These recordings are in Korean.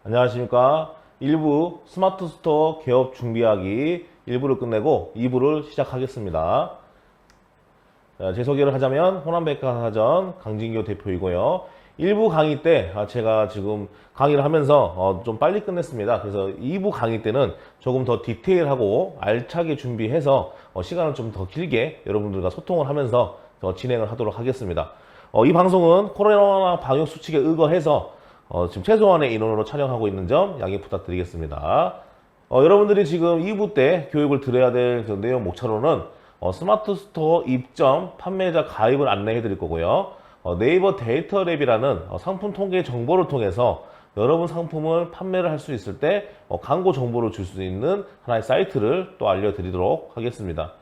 안녕하십니까. 1부 스마트 스토어 개업 준비하기 1부를 끝내고 2부를 시작하겠습니다. 제 소개를 하자면 호남백과사전 강진교 대표이고요. 1부 강의 때 제가 지금 강의를 하면서 좀 빨리 끝냈습니다. 그래서 2부 강의 때는 조금 더 디테일하고 알차게 준비해서 시간을 좀 더 길게 여러분들과 소통을 하면서 진행을 하도록 하겠습니다. 이 방송은 코로나 방역 수칙에 의거해서 지금 최소한의 인원으로 촬영하고 있는 점 양해 부탁드리겠습니다. 여러분들이 지금 2부 때 교육을 들어야 될 그 내용 목차로는 스마트 스토어 입점 판매자 가입을 안내해 드릴 거고요. 네이버 데이터랩이라는 상품 통계 정보를 통해서 여러분 상품을 판매를 할 수 있을 때 광고 정보를 줄 수 있는 하나의 사이트를 또 알려드리도록 하겠습니다.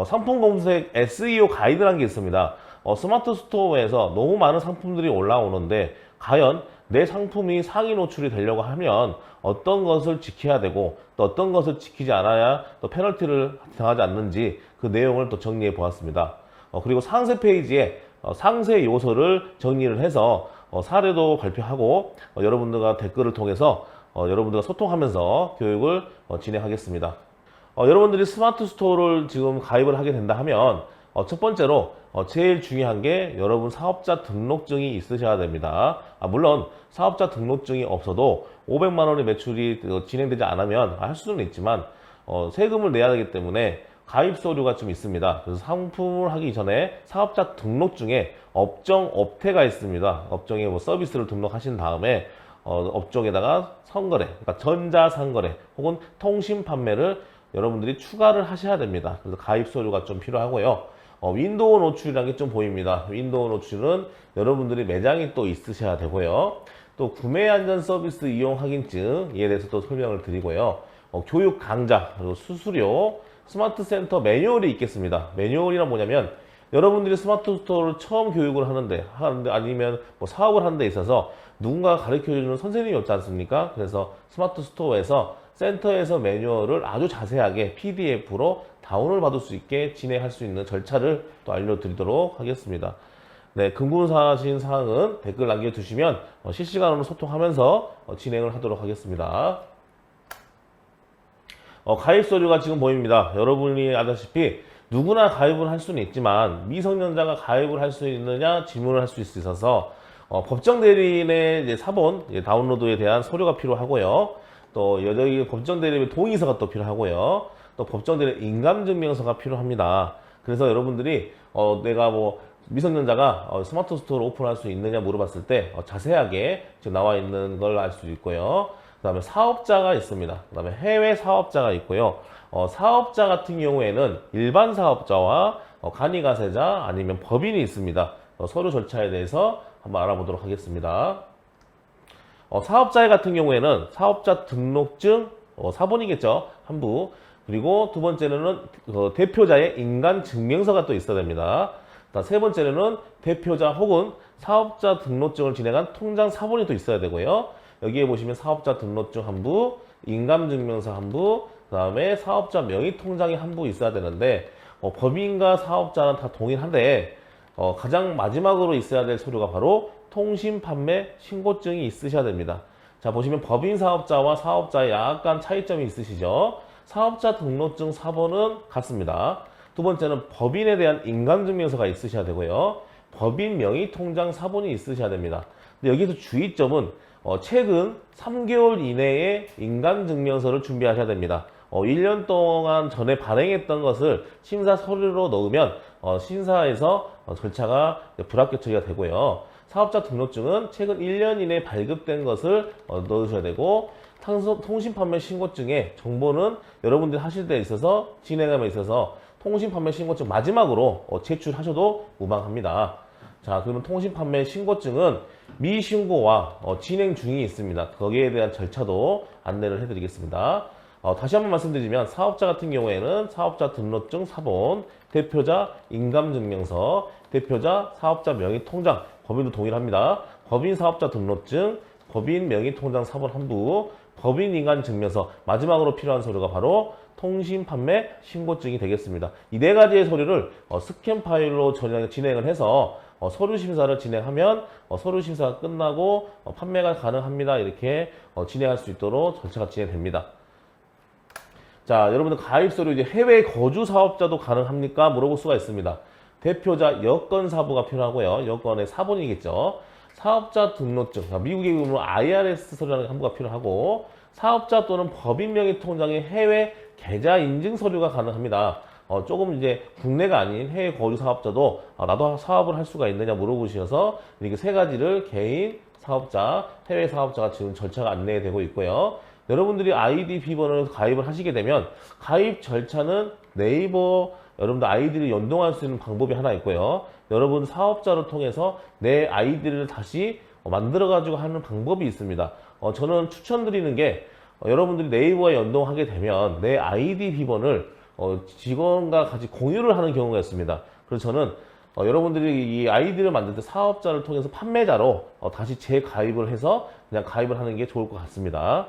상품 검색 SEO 가이드라는 게 있습니다. 스마트 스토어에서 너무 많은 상품들이 올라오는데 과연 내 상품이 상위 노출이 되려고 하면 어떤 것을 지켜야 되고 또 어떤 것을 지키지 않아야 또 페널티를 당하지 않는지 그 내용을 또 정리해 보았습니다. 그리고 상세 페이지에 상세 요소를 정리를 해서 사례도 발표하고 여러분들과 댓글을 통해서 여러분들과 소통하면서 교육을 진행하겠습니다. 여러분들이 스마트 스토어를 지금 가입을 하게 된다 하면 첫 번째로 제일 중요한 게 여러분 사업자 등록증이 있으셔야 됩니다. 물론 사업자 등록증이 없어도 500만 원의 매출이 진행되지 않으면 할 수는 있지만 세금을 내야 되기 때문에 가입 서류가 좀 있습니다. 그래서 상품을 하기 전에 사업자 등록증에 업종 업태가 있습니다. 업종에 뭐 서비스를 등록하신 다음에 업종에다가 선거래, 그러니까 전자상거래 혹은 통신 판매를 여러분들이 추가를 하셔야 됩니다. 그래서 가입 서류가 좀 필요하고요. 윈도우 노출이라는 게 좀 보입니다. 윈도우 노출은 여러분들이 매장이 또 있으셔야 되고요. 또 구매 안전 서비스 이용 확인증에 대해서 또 설명을 드리고요. 교육 강좌, 그리고 수수료, 스마트 센터 매뉴얼이 있겠습니다. 매뉴얼이란 뭐냐면 여러분들이 스마트 스토어를 처음 교육을 하는데 아니면 뭐 사업을 하는 데 있어서 누군가가 가르쳐주는 선생님이 없지 않습니까? 그래서 스마트 스토어에서 센터에서 매뉴얼을 아주 자세하게 PDF로 다운을 받을 수 있게 진행할 수 있는 절차를 또 알려드리도록 하겠습니다. 네, 궁금하신 사항은 댓글 남겨주시면 실시간으로 소통하면서 진행을 하도록 하겠습니다. 가입 서류가 지금 보입니다. 여러분이 아다시피 누구나 가입을 할 수는 있지만 미성년자가 가입을 할 수 있느냐 질문을 할 수 있어서 법정 대리인의 이제 사본 다운로드에 대한 서류가 필요하고요. 또 여기 법정 대리인의 동의서가 또 필요하고요. 또 법정 대리인 인감증명서가 필요합니다. 그래서 여러분들이 내가 뭐 미성년자가 스마트 스토어를 오픈할 수 있느냐 물어봤을 때 자세하게 지금 나와 있는 걸 알 수 있고요. 그 다음에 사업자가 있습니다. 그 다음에 해외 사업자가 있고요. 사업자 같은 경우에는 일반 사업자와 간이가세자 아니면 법인이 있습니다. 서류 절차에 대해서 한번 알아보도록 하겠습니다. 사업자 같은 경우에는 사업자 등록증 사본이겠죠. 한부. 그리고 두 번째는 대표자의 인간증명서가 또 있어야 됩니다. 세 번째는 대표자 혹은 사업자 등록증을 진행한 통장 사본이 또 있어야 되고요. 여기에 보시면 사업자 등록증 한부, 인감증명서 한부, 그 다음에 사업자 명의통장이 한부 있어야 되는데 법인과 사업자는 다 동일한데 가장 마지막으로 있어야 될 서류가 바로 통신판매 신고증이 있으셔야 됩니다. 자, 보시면 법인 사업자와 사업자의 약간 차이점이 있으시죠? 사업자 등록증 사본은 같습니다. 두 번째는 법인에 대한 인감증명서가 있으셔야 되고요. 법인 명의통장 사본이 있으셔야 됩니다. 근데 여기서 주의점은 최근 3개월 이내에 인감증명서를 준비하셔야 됩니다. 1년 동안 전에 발행했던 것을 심사 서류로 넣으면 심사에서 절차가 불합격 처리가 되고요. 사업자 등록증은 최근 1년 이내에 발급된 것을 넣으셔야 되고 통신판매 신고증의 정보는 여러분들이 하실 때 있어서 진행함에 있어서 통신판매 신고증 마지막으로 제출하셔도 무방합니다. 자, 그러면 통신판매 신고증은 미신고와 진행 중이 있습니다. 거기에 대한 절차도 안내를 해드리겠습니다. 다시 한번 말씀드리면 사업자 같은 경우에는 사업자 등록증 사본, 대표자 인감증명서, 대표자 사업자 명의통장, 법인도 동일합니다. 법인 사업자 등록증, 법인 명의통장 사본 한부, 법인 인감증명서, 마지막으로 필요한 서류가 바로 통신 판매 신고증이 되겠습니다. 이 네 가지의 서류를 스캔 파일로 진행을 해서 서류 심사를 진행하면 서류 심사가 끝나고 판매가 가능합니다. 이렇게 진행할 수 있도록 절차가 진행됩니다. 자, 여러분들 가입 서류 이제 해외 거주 사업자도 가능합니까? 물어볼 수가 있습니다. 대표자 여권 사부가 필요하고요. 여권의 사본이겠죠. 사업자 등록증, 미국의 경우는 IRS 서류라는 함부가 필요하고, 사업자 또는 법인 명의 통장의 해외 계좌 인증 서류가 가능합니다. 조금 이제 국내가 아닌 해외 거주 사업자도 나도 사업을 할 수가 있느냐 물어보셔서 이렇게 세 가지를 개인 사업자, 해외 사업자가 지금 절차가 안내되고 있고요. 여러분들이 아이디 비번을 가입을 하시게 되면 가입 절차는 네이버 여러분들 아이디를 연동할 수 있는 방법이 하나 있고요. 여러분 사업자를 통해서 내 아이디를 다시 만들어 가지고 하는 방법이 있습니다. 저는 추천드리는 게 여러분들이 네이버에 연동하게 되면 내 아이디 비번을 직원과 같이 공유를 하는 경우가 있습니다. 그래서 저는 여러분들이 이 아이디를 만들 때 사업자를 통해서 판매자로 다시 재가입을 해서 그냥 가입을 하는 게 좋을 것 같습니다.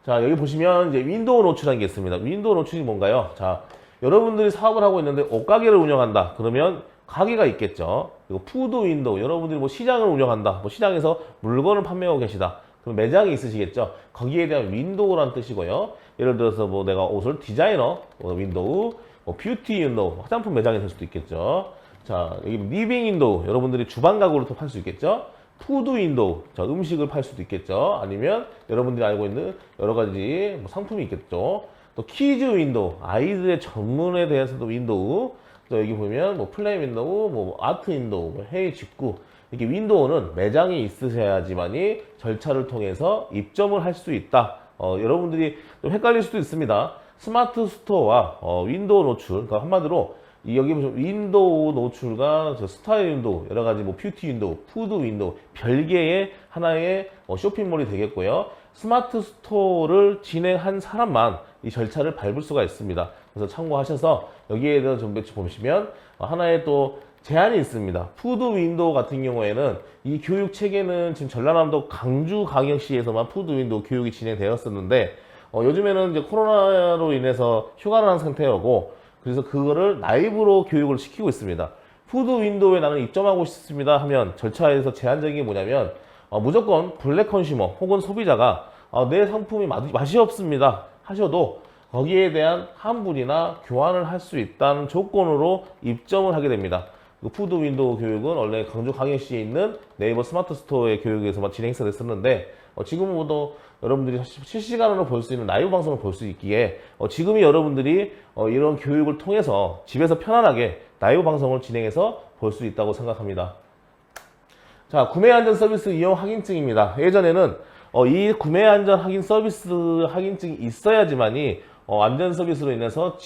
자, 여기 보시면 이제 윈도우 노출이라는 게 있습니다. 윈도우 노출이 뭔가요? 자, 여러분들이 사업을 하고 있는데 옷가게를 운영한다. 그러면 가게가 있겠죠. 그리고 푸드 윈도우, 여러분들이 뭐 시장을 운영한다. 뭐 시장에서 물건을 판매하고 계시다. 그럼 매장이 있으시겠죠. 거기에 대한 윈도우라는 뜻이고요. 예를 들어서 뭐 내가 옷을 디자이너 윈도우, 뭐 뷰티 윈도우, 화장품 매장이 될 수도 있겠죠. 자, 여기 리빙 윈도우, 여러분들이 주방 가구를 또 팔 수 있겠죠. 푸드 윈도우, 자, 음식을 팔 수도 있겠죠. 아니면 여러분들이 알고 있는 여러 가지 뭐 상품이 있겠죠. 또 키즈 윈도우, 아이들의 전문에 대해서도 윈도우. 또 여기 보면 뭐 플레이 윈도우, 뭐 아트 윈도우, 뭐 해외 직구. 이렇게 윈도우는 매장이 있으셔야지만이 절차를 통해서 입점을 할 수 있다. 여러분들이 좀 헷갈릴 수도 있습니다. 스마트 스토어와 윈도우 노출, 그러니까 한마디로 여기 보시면 윈도우 노출과 스타일 윈도우, 여러 가지 뭐 뷰티 윈도우, 푸드 윈도우, 별개의 하나의 쇼핑몰이 되겠고요. 스마트 스토어를 진행한 사람만 이 절차를 밟을 수가 있습니다. 그래서 참고하셔서 여기에 대해서 좀 보시면 하나의 또 제한이 있습니다. 푸드 윈도우 같은 경우에는 이 교육 체계는 지금 전라남도 강주광역시에서만 푸드 윈도우 교육이 진행되었었는데 요즘에는 이제 코로나로 인해서 휴가를 한 상태이고, 그래서 그거를 라이브로 교육을 시키고 있습니다. 푸드 윈도우에 나는 입점하고 싶습니다 하면 절차에서 제한적인 게 뭐냐면 무조건 블랙 컨슈머 혹은 소비자가 내 상품이 맛이 없습니다 하셔도 거기에 대한 환불이나 교환을 할 수 있다는 조건으로 입점을 하게 됩니다. 푸드 윈도우 교육은 원래 강주광역시에 있는 네이버 스마트 스토어의 교육에서만 진행해서 됐었는데 지금은 모두 여러분들이 실시간으로 볼 수 있는 라이브 방송을 볼 수 있기에 지금이 여러분들이 이런 교육을 통해서 집에서 편안하게 라이브 방송을 진행해서 볼 수 있다고 생각합니다. 자, 구매 안전 서비스 이용 확인증입니다. 예전에는 이 구매 안전 확인 서비스 확인증이 있어야지만이 안전 서비스로 인해서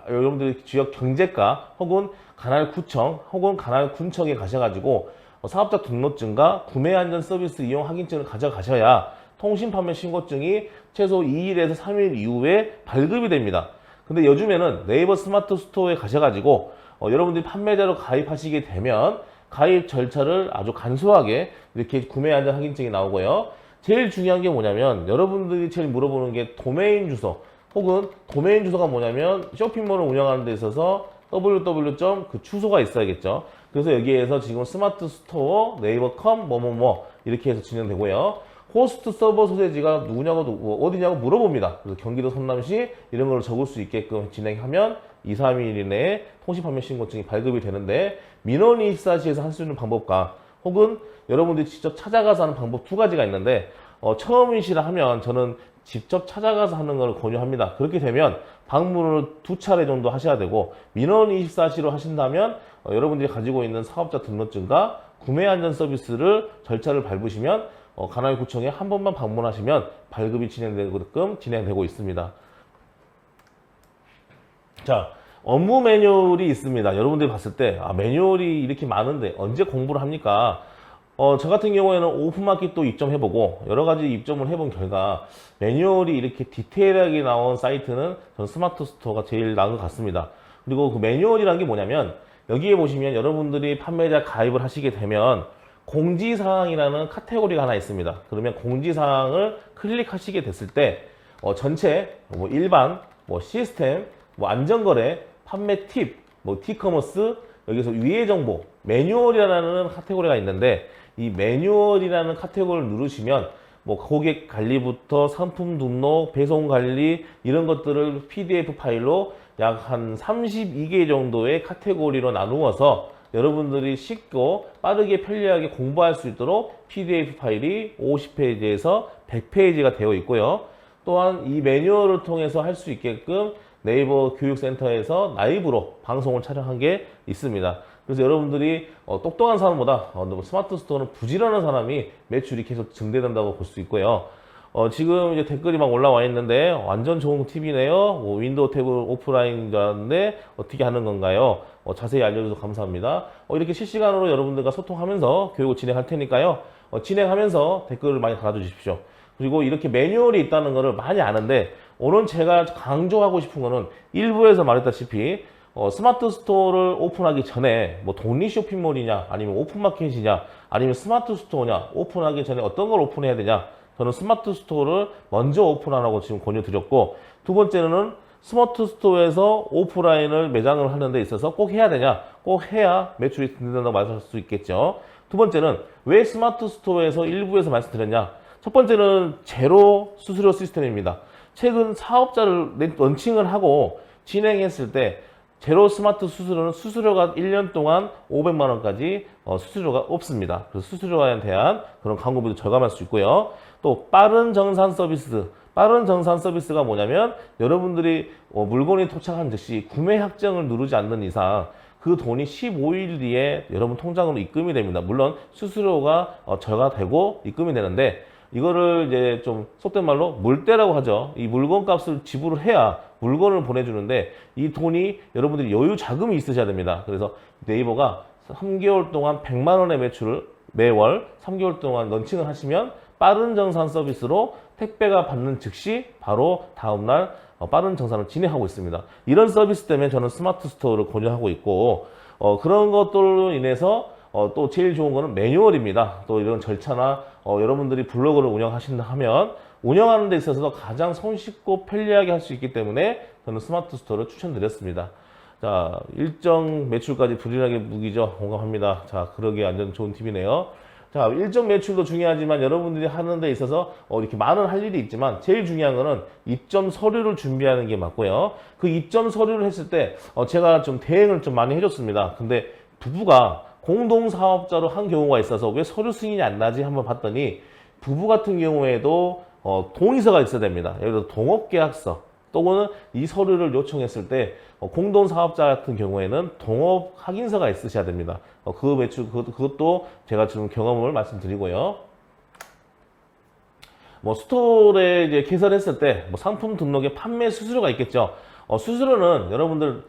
여러분들이 지역 경제과 혹은 관할구청 혹은 관할군청에 가셔가지고 사업자 등록증과 구매 안전 서비스 이용 확인증을 가져가셔야 통신 판매 신고증이 최소 2일에서 3일 이후에 발급이 됩니다. 근데 요즘에는 네이버 스마트 스토어에 가셔가지고 여러분들이 판매자로 가입하시게 되면 가입 절차를 아주 간소하게 이렇게 구매 안전 확인증이 나오고요. 제일 중요한 게 뭐냐면 여러분들이 제일 물어보는 게 도메인 주소, 혹은 도메인 주소가 뭐냐면 쇼핑몰을 운영하는 데 있어서 www. 그 주소가 있어야겠죠. 그래서 여기에서 지금 스마트 스토어 네이버컴 뭐뭐뭐 이렇게 해서 진행되고요. 호스트 서버 소재지가 누구냐고 어디냐고 물어봅니다. 그래서 경기도 성남시 이런 걸 적을 수 있게끔 진행하면 2, 3일 이내에 통신 판매 신고증이 발급이 되는데, 민원24시에서 할 수 있는 방법과 혹은 여러분들이 직접 찾아가서 하는 방법 두 가지가 있는데 처음이시라 하면 저는 직접 찾아가서 하는 걸 권유합니다. 그렇게 되면 방문을 2차례 정도 하셔야 되고, 민원24시로 하신다면 여러분들이 가지고 있는 사업자 등록증과 구매 안전 서비스를 절차를 밟으시면 관할구청에 한 번만 방문하시면 발급이 진행되고 있습니다. 자, 업무 매뉴얼이 있습니다. 여러분들이 봤을 때 매뉴얼이 이렇게 많은데 언제 공부를 합니까? 저 같은 경우에는 오픈마켓도 입점해보고 여러 가지 입점을 해본 결과 매뉴얼이 이렇게 디테일하게 나온 사이트는 저는 스마트 스토어가 제일 나은 것 같습니다. 그리고 그 매뉴얼이라는 게 뭐냐면 여기에 보시면 여러분들이 판매자 가입을 하시게 되면 공지사항이라는 카테고리가 하나 있습니다. 그러면 공지사항을 클릭하시게 됐을 때 전체 뭐 일반, 뭐 시스템, 뭐 안전거래, 판매 팁, 뭐 T커머스, 여기서 위의 정보, 매뉴얼이라는 카테고리가 있는데 이 매뉴얼이라는 카테고리를 누르시면 뭐 고객 관리부터 상품 등록, 배송 관리 이런 것들을 PDF 파일로 약 한 32개 정도의 카테고리로 나누어서 여러분들이 쉽고 빠르게 편리하게 공부할 수 있도록 PDF 파일이 50페이지에서 100페이지가 되어 있고요. 또한 이 매뉴얼을 통해서 할 수 있게끔 네이버 교육센터에서 라이브로 방송을 촬영한 게 있습니다. 그래서 여러분들이 똑똑한 사람보다 스마트 스토어는 부지런한 사람이 매출이 계속 증대된다고 볼 수 있고요. 지금 이제 댓글이 막 올라와 있는데 완전 좋은 팁이네요. 뭐 윈도우 탭을 오프라인 줄 알았는데 어떻게 하는 건가요? 자세히 알려줘서 감사합니다. 이렇게 실시간으로 여러분들과 소통하면서 교육을 진행할 테니까요. 진행하면서 댓글을 많이 달아주십시오. 그리고 이렇게 매뉴얼이 있다는 것을 많이 아는데 오늘 제가 강조하고 싶은 거는 일부에서 말했다시피 스마트 스토어를 오픈하기 전에 뭐 독립 쇼핑몰이냐 아니면 오픈마켓이냐 아니면 스마트 스토어냐 오픈하기 전에 어떤 걸 오픈해야 되냐 저는 스마트 스토어를 먼저 오픈하라고 지금 권유드렸고 두 번째는 스마트 스토어에서 오프라인을 매장을 하는 데 있어서 꼭 해야 되냐 꼭 해야 매출이 된다고 말할 수 있겠죠. 두 번째는 왜 스마트 스토어에서 일부에서 말씀드렸냐 첫 번째는 제로 수수료 시스템입니다. 최근 사업자를 런칭을 하고 진행했을 때 제로 스마트 수수료는 수수료가 1년 동안 500만 원까지 수수료가 없습니다. 그래서 수수료에 대한 그런 광고비도 절감할 수 있고요. 또 빠른 정산 서비스. 빠른 정산 서비스가 뭐냐면 여러분들이 물건이 도착한 즉시 구매 확정을 누르지 않는 이상 그 돈이 15일 뒤에 여러분 통장으로 입금이 됩니다. 물론 수수료가 절감되고 입금이 되는데 이거를 이제 좀 속된 말로 물때라고 하죠. 이 물건 값을 지불을 해야 물건을 보내주는데 이 돈이 여러분들이 여유 자금이 있으셔야 됩니다. 그래서 네이버가 3개월 동안 100만 원의 매출을 매월 3개월 동안 런칭을 하시면 빠른 정산 서비스로 택배가 받는 즉시 바로 다음날 빠른 정산을 진행하고 있습니다. 이런 서비스 때문에 저는 스마트 스토어를 권유하고 있고 그런 것들로 인해서 또 제일 좋은 거는 매뉴얼입니다. 또 이런 절차나 여러분들이 블로그를 운영하신다 하면 운영하는 데 있어서 가장 손쉽고 편리하게 할 수 있기 때문에 저는 스마트 스토어를 추천드렸습니다. 자, 일정 매출까지 부지런하게 무기죠. 공감합니다. 자, 그러기에 완전 좋은 팁이네요. 자, 일정 매출도 중요하지만 여러분들이 하는 데 있어서 이렇게 많은 할 일이 있지만 제일 중요한 거는 입점 서류를 준비하는 게 맞고요. 그 입점 서류를 했을 때 제가 좀 대행을 좀 많이 해줬습니다. 근데 부부가 공동사업자로 한 경우가 있어서 왜 서류 승인이 안 나지 한번 봤더니 부부 같은 경우에도 동의서가 있어야 됩니다. 예를 들어 동업계약서 또는 이 서류를 요청했을 때 공동사업자 같은 경우에는 동업 확인서가 있으셔야 됩니다. 그 매출 그것도 제가 지금 경험을 말씀드리고요. 뭐 스토어에 이제 개설했을 때 뭐 상품 등록에 판매 수수료가 있겠죠. 수수료는 여러분들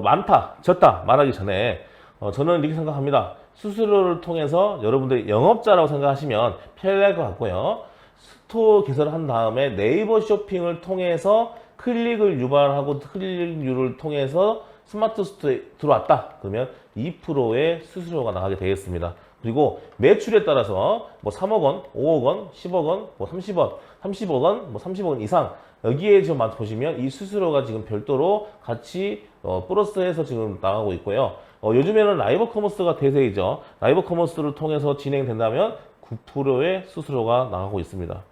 많다 적다 말하기 전에 저는 이렇게 생각합니다. 수수료를 통해서 여러분들이 영업자라고 생각하시면 편리할 것 같고요. 스토어 개설을 한 다음에 네이버 쇼핑을 통해서 클릭을 유발하고 클릭률을 통해서 스마트 스토어에 들어왔다. 그러면 2%의 수수료가 나가게 되겠습니다. 그리고 매출에 따라서 뭐 3억 원, 5억 원, 10억 원, 뭐 30억 원, 뭐 30억 원 이상 여기에 좀 보시면 이 수수료가 지금 별도로 같이 플러스해서 지금 나가고 있고요. 요즘에는 라이브 커머스가 대세이죠. 라이브 커머스를 통해서 진행된다면 9%의 수수료가 나가고 있습니다.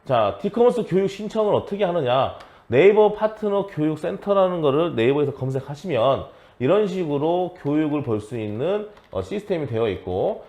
자, T커머스 교육 신청을 어떻게 하느냐? 네이버 파트너 교육센터라는 거를 네이버에서 검색하시면 이런 식으로 교육을 볼 수 있는 시스템이 되어 있고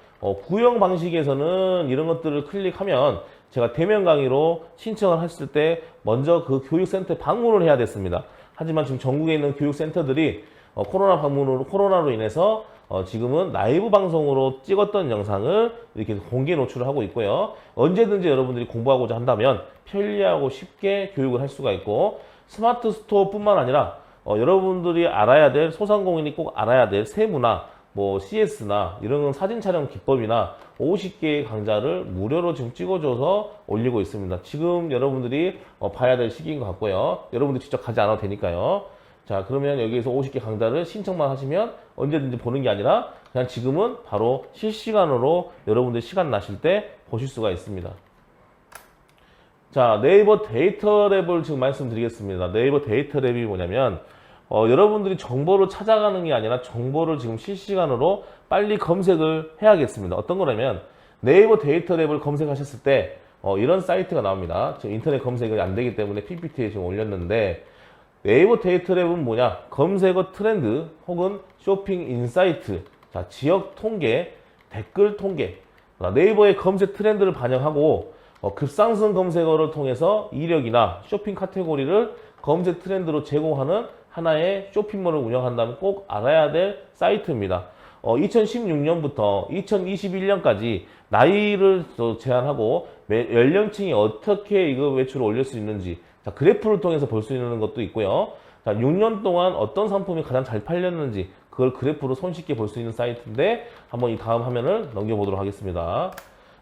구형 방식에서는 이런 것들을 클릭하면 제가 대면 강의로 신청을 했을 때 먼저 그 교육센터에 방문을 해야 됐습니다. 하지만 지금 전국에 있는 교육센터들이 코로나로 인해서 지금은 라이브 방송으로 찍었던 영상을 이렇게 공개 노출을 하고 있고요. 언제든지 여러분들이 공부하고자 한다면 편리하고 쉽게 교육을 할 수가 있고 스마트 스토어 뿐만 아니라 여러분들이 알아야 될 소상공인이 꼭 알아야 될 세무나 뭐 CS나 이런 사진 촬영 기법이나 50개의 강좌를 무료로 지금 찍어줘서 올리고 있습니다. 지금 여러분들이 봐야 될 시기인 것 같고요. 여러분들 직접 가지 않아도 되니까요. 자, 그러면 여기에서 50개 강좌를 신청만 하시면 언제든지 보는 게 아니라 그냥 지금은 바로 실시간으로 여러분들 시간 나실 때 보실 수가 있습니다. 자, 네이버 데이터 랩을 지금 말씀드리겠습니다. 네이버 데이터 랩이 뭐냐면 여러분들이 정보를 찾아가는 게 아니라 정보를 지금 실시간으로 빨리 검색을 해야겠습니다. 어떤 거냐면 네이버 데이터 랩을 검색하셨을 때 이런 사이트가 나옵니다. 지금 인터넷 검색이 안 되기 때문에 PPT에 지금 올렸는데, 네이버 데이터 랩은 뭐냐? 검색어 트렌드 혹은 쇼핑 인사이트, 자, 지역 통계, 댓글 통계, 네이버의 검색 트렌드를 반영하고 급상승 검색어를 통해서 이력이나 쇼핑 카테고리를 검색 트렌드로 제공하는 하나의 쇼핑몰을 운영한다면 꼭 알아야 될 사이트입니다. 2016년부터 2021년까지 나이를 제한하고 연령층이 어떻게 이거 매출을 올릴 수 있는지, 자, 그래프를 통해서 볼 수 있는 것도 있고요. 자, 6년 동안 어떤 상품이 가장 잘 팔렸는지 그걸 그래프로 손쉽게 볼 수 있는 사이트인데, 한번 이 다음 화면을 넘겨보도록 하겠습니다.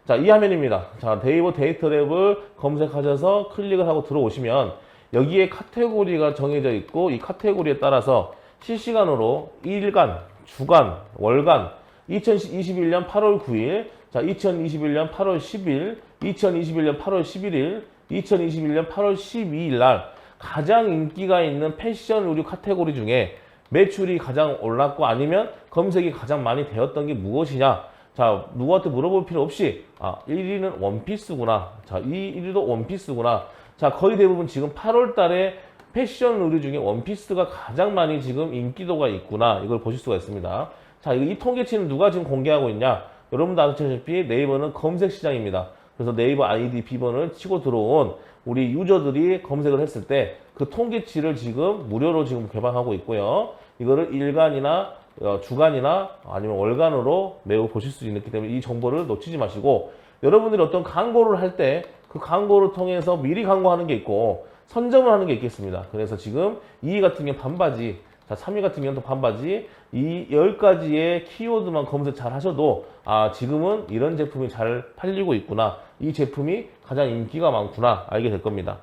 자, 이 화면입니다. 자, 네이버 데이터 랩을 검색하셔서 클릭을 하고 들어오시면 여기에 카테고리가 정해져 있고, 이 카테고리에 따라서 실시간으로 일간, 주간, 월간, 2021년 8월 9일, 자, 2021년 8월 10일, 2021년 8월 11일, 2021년 8월 12일 날 가장 인기가 있는 패션 의류 카테고리 중에 매출이 가장 올랐고 아니면 검색이 가장 많이 되었던 게 무엇이냐? 자, 누구한테 물어볼 필요 없이 1위는 원피스구나. 자, 1위도 원피스구나. 자, 거의 대부분 지금 8월 달에 패션 의류 중에 원피스가 가장 많이 지금 인기도가 있구나. 이걸 보실 수가 있습니다. 자, 이 통계치는 누가 지금 공개하고 있냐? 여러분도 아시다시피 네이버는 검색 시장입니다. 그래서 네이버 아이디 비번을 치고 들어온 우리 유저들이 검색을 했을 때 그 통계치를 지금 무료로 지금 개방하고 있고요. 이거를 일간이나 주간이나 아니면 월간으로 매우 보실 수 있기 때문에 이 정보를 놓치지 마시고, 여러분들이 어떤 광고를 할 때 그 광고를 통해서 미리 광고하는 게 있고 선점을 하는 게 있겠습니다. 그래서 지금 2위 같은 경우는 반바지, 자, 3위 같은 경우는 또 반바지, 이 10가지의 키워드만 검색 잘 하셔도 지금은 이런 제품이 잘 팔리고 있구나, 이 제품이 가장 인기가 많구나 알게 될 겁니다.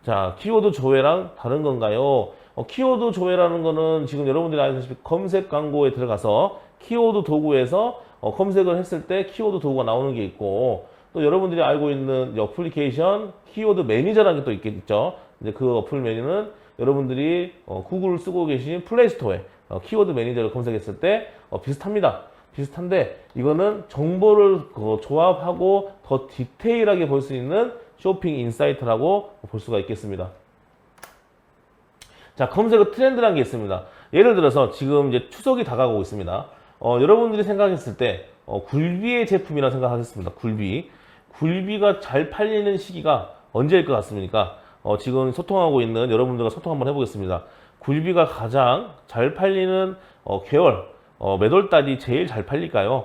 자, 키워드 조회랑 다른 건가요? 키워드 조회라는 거는 지금 여러분들이 아시다시피 검색 광고에 들어가서 키워드 도구에서 검색을 했을 때 키워드 도구가 나오는 게 있고, 또 여러분들이 알고 있는 어플리케이션 키워드 매니저라는 게 또 있겠죠. 이제 그 어플 메뉴는 여러분들이 구글을 쓰고 계신 플레이스토어에 키워드 매니저를 검색했을 때 비슷합니다. 비슷한데 이거는 정보를 조합하고 더 디테일하게 볼 수 있는 쇼핑 인사이트라고 볼 수가 있겠습니다. 자, 검색어 트렌드라는 게 있습니다. 예를 들어서 지금 이제 추석이 다가오고 있습니다. 여러분들이 생각했을 때 굴비의 제품이라 생각하겠습니다. 굴비가 잘 팔리는 시기가 언제일 것 같습니까? 지금 소통하고 있는 여러분들과 소통 한번 해보겠습니다. 굴비가 가장 잘 팔리는 계월, 몇 월 달이 제일 잘 팔릴까요?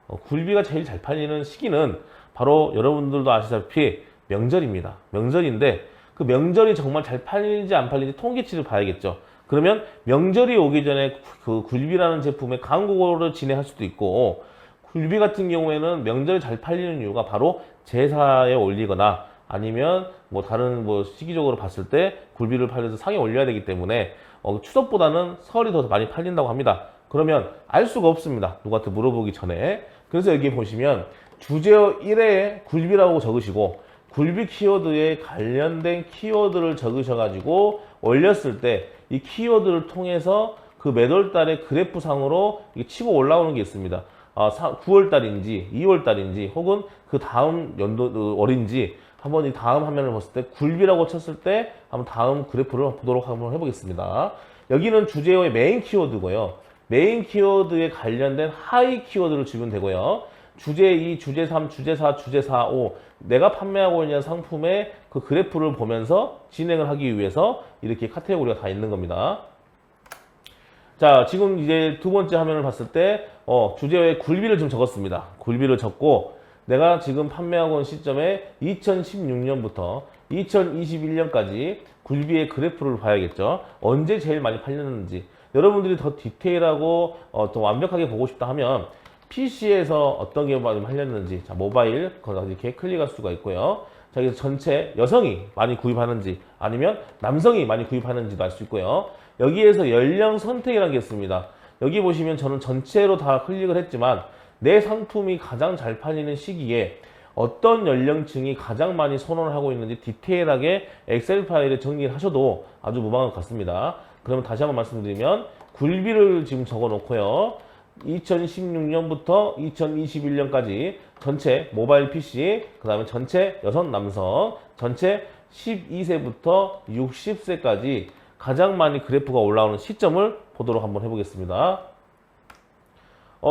굴비가 제일 잘 팔리는 시기는 바로 여러분들도 아시다시피 명절입니다. 명절인데 그 명절이 정말 잘 팔리는지 안 팔리는지 통계치를 봐야겠죠. 그러면 명절이 오기 전에 그 굴비라는 제품의 광고를 진행할 수도 있고, 굴비 같은 경우에는 명절이 잘 팔리는 이유가 바로 제사에 올리거나 아니면 뭐 다른 뭐 시기적으로 봤을 때 굴비를 팔려서 상에 올려야 되기 때문에 추석보다는 설이 더 많이 팔린다고 합니다. 그러면 알 수가 없습니다. 누구한테 물어보기 전에. 그래서 여기 보시면 주제어 1에 굴비라고 적으시고 굴비 키워드에 관련된 키워드를 적으셔가지고 올렸을 때 이 키워드를 통해서 그 매월 달에 그래프 상으로 치고 올라오는 게 있습니다. 9월 달인지 2월 달인지 혹은 그 다음 연도 월인지 한번 이 다음 화면을 봤을 때 굴비라고 쳤을 때 한번 다음 그래프를 보도록 한번 해보겠습니다. 여기는 주제어의 메인 키워드고요. 메인 키워드에 관련된 하이 키워드를 주면 되고요. 주제 2, 주제 3, 주제 4, 주제 4, 5 내가 판매하고 있는 상품의 그 그래프를 보면서 진행을 하기 위해서 이렇게 카테고리가 다 있는 겁니다. 자, 지금 이제 두 번째 화면을 봤을 때 주제어에 굴비를 좀 적었습니다. 굴비를 적고 내가 지금 판매하고 있는 시점에 2016년부터 2021년까지 굴비의 그래프를 봐야겠죠. 언제 제일 많이 팔렸는지. 여러분들이 더 디테일하고 더 완벽하게 보고 싶다 하면 PC에서 어떤 게 많이 팔렸는지, 자, 모바일 거기서 이렇게 클릭할 수가 있고요. 자, 여기서 전체 여성이 많이 구입하는지 아니면 남성이 많이 구입하는지도 알 수 있고요. 여기에서 연령 선택이라는 게 있습니다. 여기 보시면 저는 전체로 다 클릭을 했지만 내 상품이 가장 잘 팔리는 시기에 어떤 연령층이 가장 많이 선호를 하고 있는지 디테일하게 엑셀 파일에 정리를 하셔도 아주 무방할 것 같습니다. 그러면 다시 한번 말씀드리면 굴비를 지금 적어 놓고요. 2016년부터 2021년까지 전체 모바일 PC, 그 다음에 전체 여성, 남성, 전체 12세부터 60세까지 가장 많이 그래프가 올라오는 시점을 보도록 한번 해보겠습니다.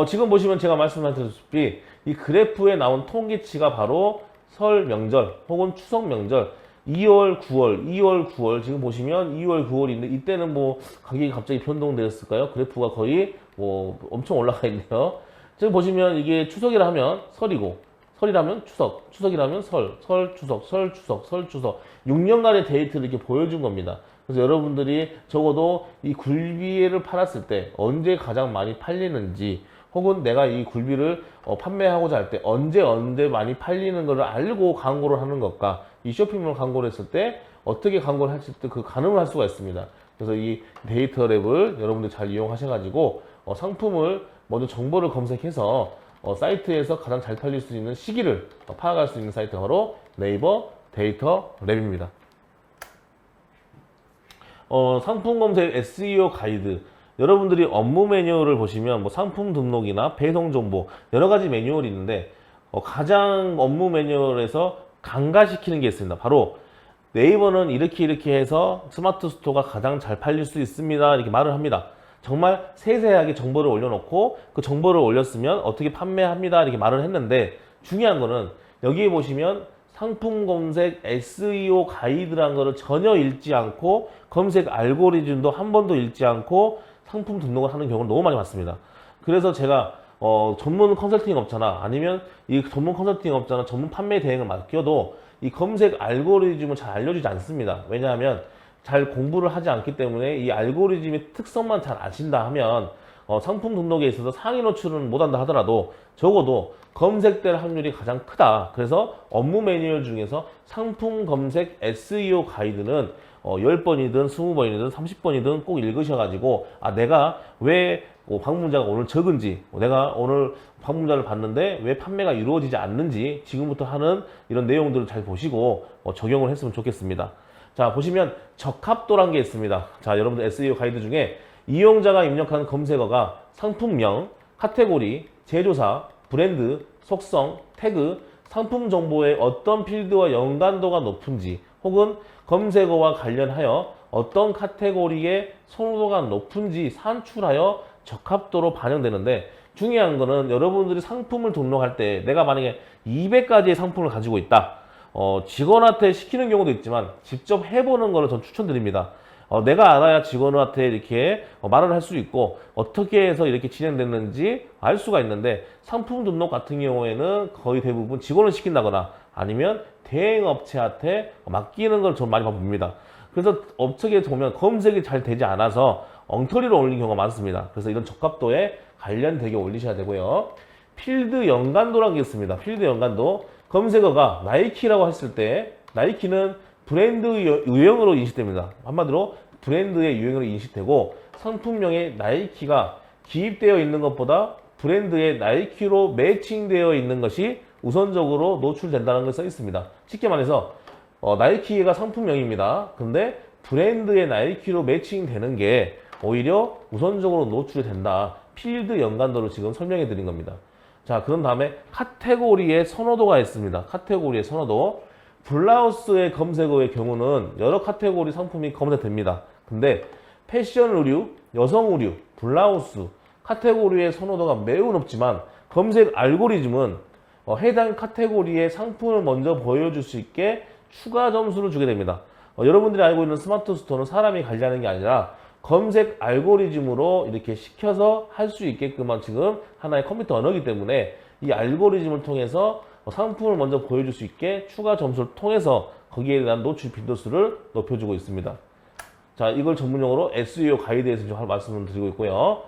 지금 보시면 제가 말씀드렸다시피 이 그래프에 나온 통계치가 바로 설 명절 혹은 추석 명절 2월, 9월 지금 보시면 2월, 9월인데 이때는 뭐 가격이 갑자기 변동되었을까요? 그래프가 거의 뭐 엄청 올라가 있네요. 지금 보시면 이게 추석이라 하면 설이고 설이라면 추석, 추석이라면 설, 추석, 설, 추석 6년간의 데이터를 이렇게 보여준 겁니다. 그래서 여러분들이 적어도 이 굴비를 팔았을 때 언제 가장 많이 팔리는지 혹은 내가 이 굴비를 판매하고자 할 때 언제 많이 팔리는 것을 알고 광고를 하는 것과 이 쇼핑몰 광고를 했을 때 어떻게 광고를 했을 때 그 가늠을 할 수가 있습니다. 그래서 이 데이터 랩을 여러분들 잘 이용하셔가지고 상품을 먼저 정보를 검색해서 사이트에서 가장 잘 팔릴 수 있는 시기를 파악할 수 있는 사이트가 바로 네이버 데이터 랩입니다. 상품 검색 SEO 가이드, 여러분들이 업무 매뉴얼을 보시면 뭐 상품 등록이나 배송 정보 여러 가지 매뉴얼이 있는데 가장 업무 매뉴얼에서 강화시키는 게 있습니다. 바로 네이버는 이렇게 해서 스마트 스토어가 가장 잘 팔릴 수 있습니다. 이렇게 말을 합니다. 정말 세세하게 정보를 올려놓고 그 정보를 올렸으면 어떻게 판매합니다. 이렇게 말을 했는데 중요한 거는 여기에 보시면 상품 검색 SEO 가이드라는 거를 전혀 읽지 않고 검색 알고리즘도 한 번도 읽지 않고 상품 등록을 하는 경우를 너무 많이 봤습니다. 그래서 제가 전문 컨설팅 업자나 아니면 이 전문 컨설팅 업자나 전문 판매 대행을 맡겨도 이 검색 알고리즘을 잘 알려주지 않습니다. 왜냐하면 잘 공부를 하지 않기 때문에 이 알고리즘의 특성만 잘 아신다 하면 상품 등록에 있어서 상위 노출은 못한다 하더라도 적어도 검색될 확률이 가장 크다. 그래서 업무 매뉴얼 중에서 상품 검색 SEO 가이드는 10번이든 20번이든 30번이든 꼭 읽으셔가지고 내가 왜 방문자가 오늘 적은지, 내가 오늘 방문자를 봤는데 왜 판매가 이루어지지 않는지 지금부터 하는 이런 내용들을 잘 보시고 적용을 했으면 좋겠습니다. 자, 보시면 적합도란 게 있습니다. 자, 여러분들 SEO 가이드 중에 이용자가 입력한 검색어가 상품명, 카테고리, 제조사, 브랜드, 속성, 태그, 상품 정보의 어떤 필드와 연관도가 높은지 혹은 검색어와 관련하여 어떤 카테고리의 선호도가 높은지 산출하여 적합도로 반영되는데, 중요한 거는 여러분들이 상품을 등록할 때 내가 만약에 200가지의 상품을 가지고 있다. 직원한테 시키는 경우도 있지만 직접 해보는 거를 전 추천드립니다. 내가 알아야 직원한테 이렇게 말을 할 수 있고 어떻게 해서 이렇게 진행됐는지 알 수가 있는데, 상품 등록 같은 경우에는 거의 대부분 직원을 시킨다거나 아니면 대행업체한테 맡기는 걸 좀 많이 봅니다. 그래서 업체에 보면 검색이 잘 되지 않아서 엉터리로 올리는 경우가 많습니다. 그래서 이런 적합도에 관련되게 올리셔야 되고요. 필드 연관도라는 게 있습니다. 필드 연관도, 검색어가 나이키라고 했을 때 나이키는 브랜드 유형으로 인식됩니다. 한마디로 브랜드의 유형으로 인식되고, 상품명에 나이키가 기입되어 있는 것보다 브랜드의 나이키로 매칭되어 있는 것이 우선적으로 노출된다는 게 써 있습니다. 쉽게 말해서 나이키가 상품명입니다. 근데 브랜드의 나이키로 매칭되는 게 오히려 우선적으로 노출이 된다. 필드 연관도를 지금 설명해 드린 겁니다. 자, 그런 다음에 카테고리의 선호도가 있습니다. 카테고리의 선호도. 블라우스의 검색어의 경우는 여러 카테고리 상품이 검색됩니다. 근데 패션 의류, 여성 의류, 블라우스 카테고리의 선호도가 매우 높지만 검색 알고리즘은 해당 카테고리의 상품을 먼저 보여줄 수 있게 추가 점수를 주게 됩니다. 여러분들이 알고 있는 스마트 스토어는 사람이 관리하는 게 아니라 검색 알고리즘으로 이렇게 시켜서 할 수 있게끔만 지금 하나의 컴퓨터 언어이기 때문에 이 알고리즘을 통해서 상품을 먼저 보여줄 수 있게 추가 점수를 통해서 거기에 대한 노출 빈도수를 높여주고 있습니다. 자, 이걸 전문용어로 SEO 가이드에서 좀 말씀을 드리고 있고요.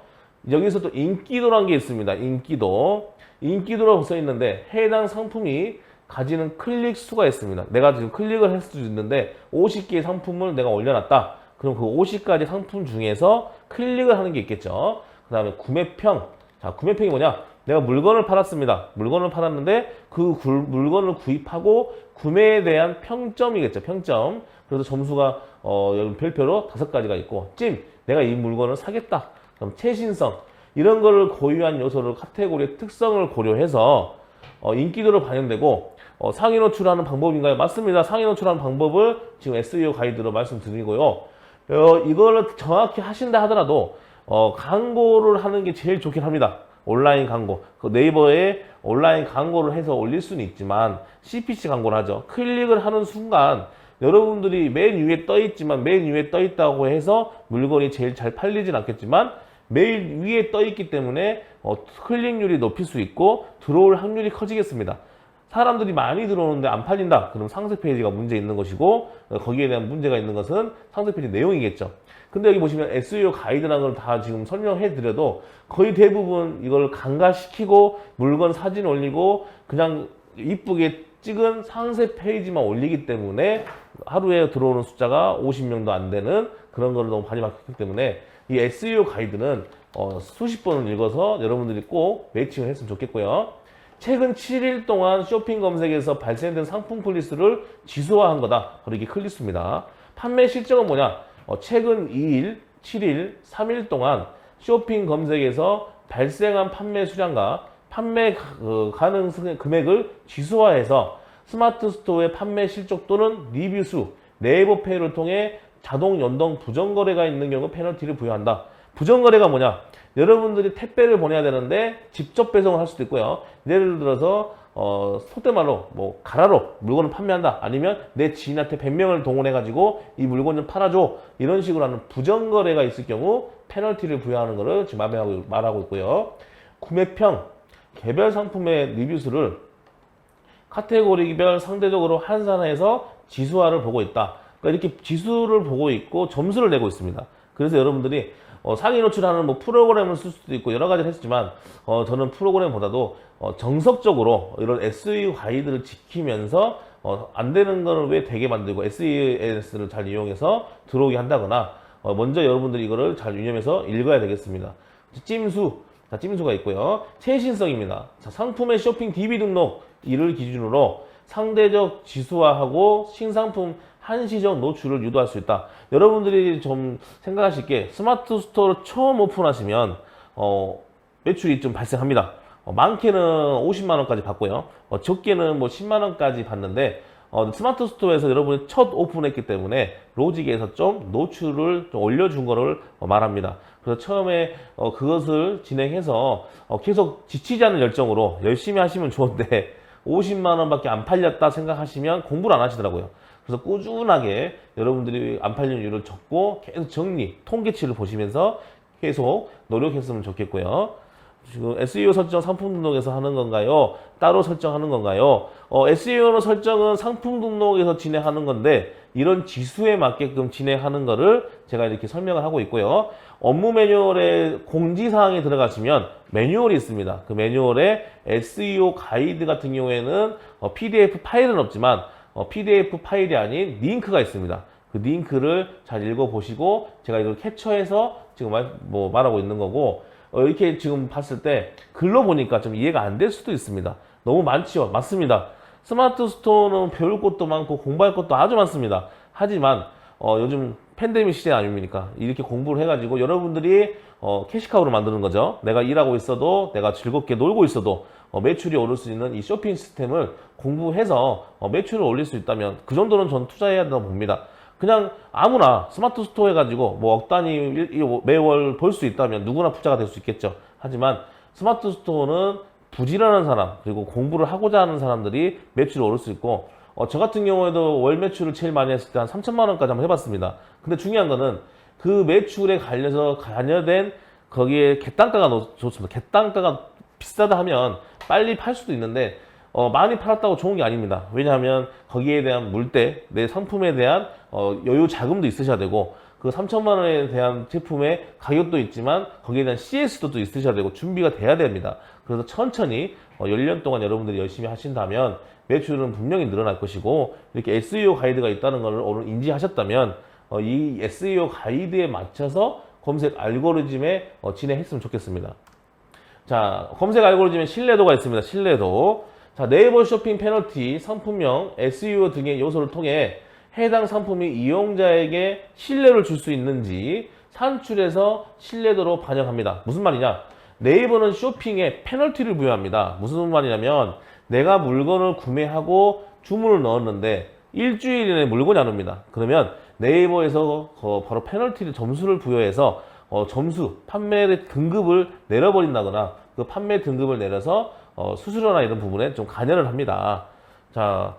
여기서 또 인기도라는 게 있습니다. 인기도라고 써 있는데 해당 상품이 가지는 클릭 수가 있습니다. 내가 지금 클릭을 할 수도 있는데 50개의 상품을 내가 올려놨다. 그럼 그 50가지 상품 중에서 클릭을 하는 게 있겠죠. 그 다음에 구매평. 자, 구매평이 뭐냐? 내가 물건을 팔았습니다. 물건을 팔았는데 그 물건을 구입하고 구매에 대한 평점이겠죠. 평점. 그래서 점수가 여기 별표로 5가지가 있고, 내가 이 물건을 사겠다. 그럼 최신성. 이런 거를 고유한 요소를 카테고리의 특성을 고려해서 인기도로 반영되고, 상위 노출하는 방법인가요? 맞습니다. 상위 노출하는 방법을 지금 SEO 가이드로 말씀드리고요. 이거를 정확히 하신다 하더라도 광고를 하는 게 제일 좋긴 합니다. 온라인 광고. 그 네이버에 온라인 광고를 해서 올릴 수는 있지만 CPC 광고를 하죠. 클릭을 하는 순간 여러분들이 맨 위에 떠 있지만, 맨 위에 떠 있다고 해서 물건이 제일 잘 팔리진 않겠지만 맨 위에 떠 있기 때문에 클릭률이 높일 수 있고 들어올 확률이 커지겠습니다. 사람들이 많이 들어오는데 안 팔린다. 그럼 상세 페이지가 문제 있는 것이고, 거기에 대한 문제가 있는 것은 상세 페이지 내용이겠죠. 근데 여기 보시면 SEO 가이드라는 걸 다 지금 설명해 드려도 거의 대부분 이걸 간과시키고 물건 사진 올리고 그냥 이쁘게 찍은 상세 페이지만 올리기 때문에 하루에 들어오는 숫자가 50명도 안 되는 그런 거를 너무 많이 봤기 때문에 이 SEO 가이드는 수십 번을 읽어서 여러분들이 꼭 매칭을 했으면 좋겠고요. 최근 7일 동안 쇼핑 검색에서 발생된 상품 클릭수를 지수화한 거다. 바로 이게 클릭수입니다. 판매 실적은 뭐냐? 최근 2일, 7일, 3일 동안 쇼핑 검색에서 발생한 판매 수량과 판매 가능 금액을 지수화해서 스마트 스토어의 판매 실적 또는 리뷰 수, 네이버 페이를 통해 자동 연동 부정거래가 있는 경우 페널티를 부여한다. 부정거래가 뭐냐? 여러분들이 택배를 보내야 되는데 직접 배송을 할 수도 있고요. 예를 들어서 속된 말로 가라로 물건을 판매한다. 아니면 내 지인한테 100명을 동원해 가지고 이 물건 좀 팔아줘. 이런 식으로 하는 부정거래가 있을 경우 페널티를 부여하는 것을 지금 말하고 있고요. 구매평, 개별 상품의 리뷰수를 카테고리별 상대적으로 환산해서 지수화를 보고 있다. 그러니까 이렇게 지수를 보고 있고 점수를 내고 있습니다. 그래서 여러분들이 상위 노출하는 프로그램을 쓸 수도 있고 여러 가지를 했지만 저는 프로그램보다도 정석적으로 이런 SEO 가이드를 지키면서 안 되는 거를 왜 되게 만들고 SES를 잘 이용해서 들어오게 한다거나 먼저 여러분들이 이거를 잘 유념해서 읽어야 되겠습니다. 찜수가 있고요. 최신성입니다. 자, 상품의 쇼핑 DB 등록 이를 기준으로 상대적 지수화하고 신상품 한시적 노출을 유도할 수 있다. 여러분들이 좀 생각하실 게 스마트 스토어를 처음 오픈하시면 매출이 좀 발생합니다. 많게는 50만 원까지 받고요. 적게는 10만 원까지 받는데 스마트 스토어에서 여러분이 첫 오픈했기 때문에 로직에서 좀 노출을 좀 올려준 거를 말합니다. 그래서 처음에 그것을 진행해서 계속 지치지 않는 열정으로 열심히 하시면 좋은데 50만 원밖에 안 팔렸다 생각하시면 공부를 안 하시더라고요. 그래서 꾸준하게 여러분들이 안 팔리는 이유를 적고 계속 통계치를 보시면서 계속 노력했으면 좋겠고요. 지금 SEO 설정 상품 등록에서 하는 건가요? 따로 설정하는 건가요? SEO 설정은 상품 등록에서 진행하는 건데 이런 지수에 맞게끔 진행하는 거를 제가 이렇게 설명을 하고 있고요. 업무 매뉴얼에 공지사항에 들어가시면 매뉴얼이 있습니다. 그 매뉴얼에 SEO 가이드 같은 경우에는 PDF 파일은 없지만 PDF 파일이 아닌 링크가 있습니다. 그 링크를 잘 읽어보시고 제가 이걸 캡처해서 지금 말하고 있는 거고 이렇게 지금 봤을 때 글로 보니까 좀 이해가 안 될 수도 있습니다. 너무 많지요? 맞습니다. 스마트 스토어는 배울 것도 많고 공부할 것도 아주 많습니다. 하지만 요즘 팬데믹 시대 아닙니까? 이렇게 공부를 해가지고 여러분들이 캐시카우를 만드는 거죠. 내가 일하고 있어도 내가 즐겁게 놀고 있어도 매출이 오를 수 있는 이 쇼핑 시스템을 공부해서 매출을 올릴 수 있다면 그 정도는 전 투자해야 된다고 봅니다. 그냥 아무나 스마트 스토어 해가지고 억 단위 매월 벌 수 있다면 누구나 부자가 될 수 있겠죠. 하지만 스마트 스토어는 부지런한 사람 그리고 공부를 하고자 하는 사람들이 매출이 오를 수 있고 저 같은 경우에도 월 매출을 제일 많이 했을 때 한 3천만 원까지 한번 해봤습니다. 근데 중요한 거는 그 매출에 관여된 거기에 객단가가 좋습니다. 객단가가 비싸다 하면 빨리 팔 수도 있는데 많이 팔았다고 좋은 게 아닙니다. 왜냐하면 거기에 대한 물때, 내 상품에 대한 여유 자금도 있으셔야 되고 그 3천만 원에 대한 제품의 가격도 있지만 거기에 대한 CS도 또 있으셔야 되고 준비가 돼야 됩니다. 그래서 천천히 1년 동안 여러분들이 열심히 하신다면 매출은 분명히 늘어날 것이고 이렇게 SEO 가이드가 있다는 걸 오늘 인지하셨다면 이 SEO 가이드에 맞춰서 검색 알고리즘에 진행했으면 좋겠습니다. 자, 검색 알고리즘에 신뢰도가 있습니다. 신뢰도. 자, 네이버 쇼핑 페널티, 상품명, SEO 등의 요소를 통해 해당 상품이 이용자에게 신뢰를 줄 수 있는지 산출해서 신뢰도로 반영합니다. 무슨 말이냐? 네이버는 쇼핑에 페널티를 부여합니다. 무슨 말이냐면 내가 물건을 구매하고 주문을 넣었는데 일주일 이내에 물건이 안 옵니다. 그러면 네이버에서 바로 페널티를 점수를 부여해서 점수, 판매 등급을 내려버린다거나 그 판매 등급을 내려서 수수료나 이런 부분에 좀 관여를 합니다. 자,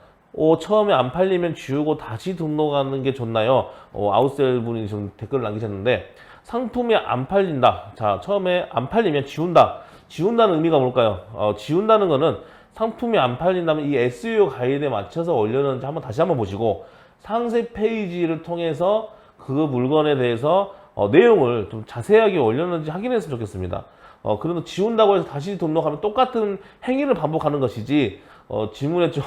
처음에 안 팔리면 지우고 다시 등록하는 게 좋나요? 아웃셀 분이 좀 댓글을 남기셨는데 상품이 안 팔린다. 자, 처음에 안 팔리면 지운다. 지운다는 의미가 뭘까요? 지운다는 거는 상품이 안 팔린다면 이 SEO 가이드에 맞춰서 올렸는지 다시 한번 보시고 상세 페이지를 통해서 그 물건에 대해서 내용을 좀 자세하게 올렸는지 확인했으면 좋겠습니다. 그래도 지운다고 해서 다시 등록하면 똑같은 행위를 반복하는 것이지 질문의 좀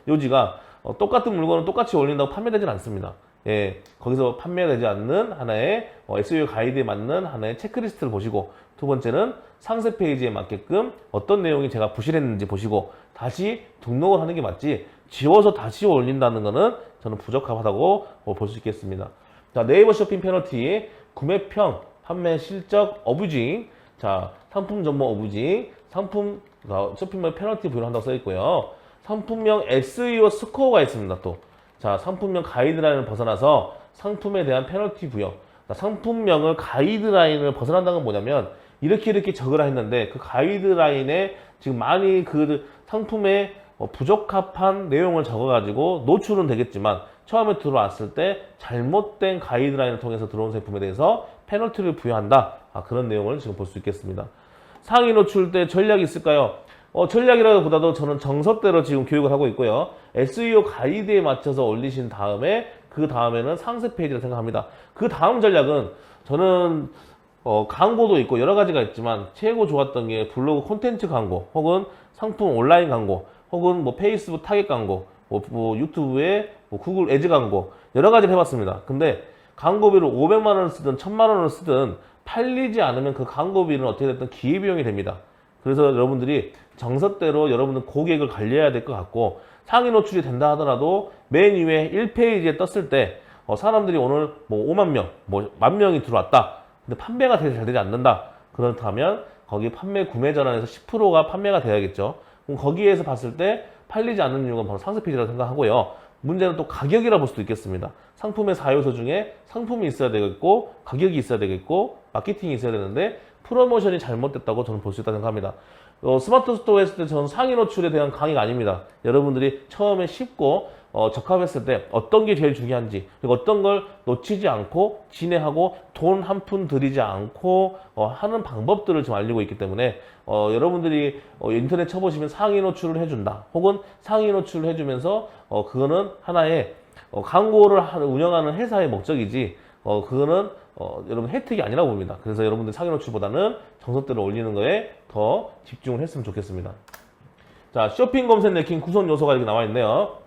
요지가 똑같은 물건을 똑같이 올린다고 판매되진 않습니다. 예, 거기서 판매되지 않는 하나의 SEO 가이드에 맞는 하나의 체크리스트를 보시고 두 번째는 상세 페이지에 맞게끔 어떤 내용이 제가 부실했는지 보시고 다시 등록을 하는 게 맞지 지워서 다시 올린다는 거는 저는 부적합하다고 볼 수 있겠습니다. 자, 네이버 쇼핑 페널티, 구매평, 판매 실적, 어뷰징, 자, 상품 정보 어뷰징, 상품 쇼핑몰 페널티 부여를 한다고 써 있고요. 상품명 SEO 스코어가 있습니다. 또, 자, 상품명 가이드라인을 벗어나서 상품에 대한 페널티 부여. 자, 상품명을 가이드라인을 벗어난다는 건 뭐냐면 이렇게 적으라 했는데 그 가이드라인에 지금 많이 그 상품에 부적합한 내용을 적어가지고 노출은 되겠지만 처음에 들어왔을 때 잘못된 가이드라인을 통해서 들어온 제품에 대해서 페널티를 부여한다. 그런 내용을 지금 볼 수 있겠습니다. 상위 노출 때 전략이 있을까요? 전략이라기보다도 저는 정석대로 지금 교육을 하고 있고요. SEO 가이드에 맞춰서 올리신 다음에 그 다음에는 상세 페이지를 생각합니다. 그 다음 전략은 저는 광고도 있고 여러 가지가 있지만 최고 좋았던 게 블로그 콘텐츠 광고 혹은 상품 온라인 광고 혹은 뭐 페이스북 타겟 광고 뭐 유튜브에 뭐 구글 애즈 광고 여러 가지를 해봤습니다. 근데 광고비를 500만 원을 쓰든 1000만 원을 쓰든 팔리지 않으면 그 광고비는 어떻게 됐든 기회비용이 됩니다. 그래서 여러분들이 정석대로 여러분들 고객을 관리해야 될 것 같고 상위 노출이 된다 하더라도 맨 위에 1페이지에 떴을 때 사람들이 오늘 뭐 5만 명, 뭐 10,000명이 들어왔다. 근데 판매가 되게 잘 되지 않는다. 그렇다면 거기 판매 구매 전환에서 10%가 판매가 돼야겠죠. 그럼 거기에서 봤을 때 팔리지 않는 이유가 바로 상세 페이지라고 생각하고요. 문제는 또 가격이라 볼 수도 있겠습니다. 상품의 4요소 중에 상품이 있어야 되겠고 가격이 있어야 되겠고 마케팅이 있어야 되는데 프로모션이 잘못됐다고 저는 볼 수 있다고 생각합니다. 스마트 스토어 했을 때 저는 상위 노출에 대한 강의가 아닙니다. 여러분들이 처음에 쉽고 적합했을 때 어떤 게 제일 중요한지 그리고 어떤 걸 놓치지 않고 진행하고 돈 한 푼 들이지 않고 하는 방법들을 좀 알리고 있기 때문에 여러분들이 인터넷 쳐보시면 상위 노출을 해준다 혹은 상위 노출을 해주면서 그거는 하나의 광고를 운영하는 회사의 목적이지 그거는 여러분 혜택이 아니라고 봅니다. 그래서 여러분들 상위 노출보다는 정석대로 올리는 거에 더 집중을 했으면 좋겠습니다. 자, 쇼핑 검색 랭킹 구성 요소가 이렇게 나와 있네요.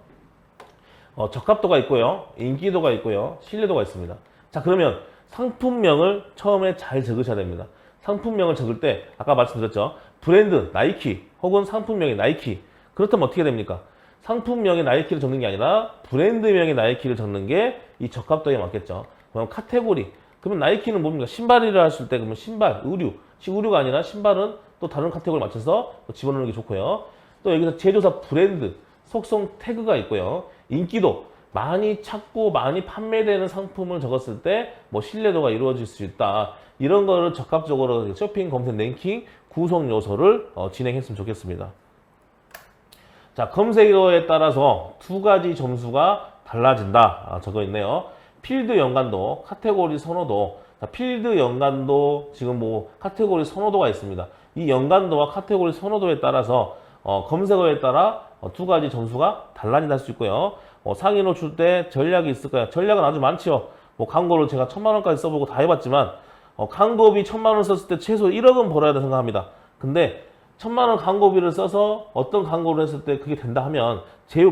적합도가 있고요, 인기도가 있고요, 신뢰도가 있습니다. 자, 그러면 상품명을 처음에 잘 적으셔야 됩니다. 상품명을 적을 때 아까 말씀드렸죠. 브랜드 나이키 혹은 상품명이 나이키. 그렇다면 어떻게 됩니까? 상품명의 나이키를 적는 게 아니라 브랜드명의 나이키를 적는 게 이 적합도에 맞겠죠. 그럼 카테고리. 그러면 나이키는 뭡니까? 신발이라 하실 때 그러면 신발, 의류가 아니라 신발은 또 다른 카테고리에 맞춰서 집어넣는 게 좋고요. 또 여기서 제조사 브랜드, 속성 태그가 있고요. 인기도 많이 찾고 많이 판매되는 상품을 적었을 때 뭐 신뢰도가 이루어질 수 있다. 이런 거를 적합적으로 쇼핑 검색 랭킹 구성 요소를 진행했으면 좋겠습니다. 자, 검색어에 따라서 두 가지 점수가 달라진다. 적어 있네요. 필드 연관도, 카테고리 선호도. 자, 필드 연관도 지금 뭐 카테고리 선호도가 있습니다. 이 연관도와 카테고리 선호도에 따라서 검색어에 따라 두 가지 점수가 달라진다 할 수 있고요. 상위 노출 때 전략이 있을까요? 전략은 아주 많죠. 뭐 광고를 제가 1000만 원까지 써보고 다 해봤지만 광고비 1000만 원 썼을 때 최소 1억은 벌어야 된다고 생각합니다. 근데 1000만 원 광고비를 써서 어떤 광고를 했을 때 그게 된다 하면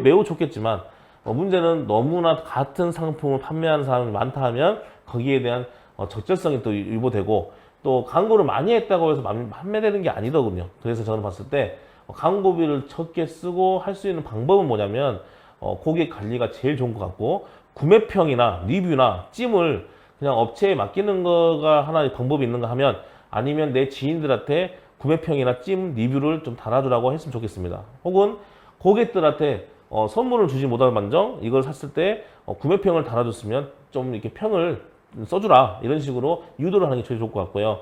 매우 좋겠지만 문제는 너무나 같은 상품을 판매하는 사람이 많다 하면 거기에 대한 적절성이 또 유보되고 또 광고를 많이 했다고 해서 판매되는 게 아니더군요. 그래서 저는 봤을 때 광고비를 적게 쓰고 할 수 있는 방법은 뭐냐면 고객 관리가 제일 좋은 것 같고, 구매평이나 리뷰나 찜을 그냥 업체에 맡기는 거가 하나의 방법이 있는가 하면, 아니면 내 지인들한테 구매평이나 찜 리뷰를 좀 달아주라고 했으면 좋겠습니다. 혹은 고객들한테 선물을 주지 못할 만정 이걸 샀을 때 구매평을 달아줬으면 좀 이렇게 평을 써주라, 이런 식으로 유도를 하는 게 제일 좋을 것 같고요.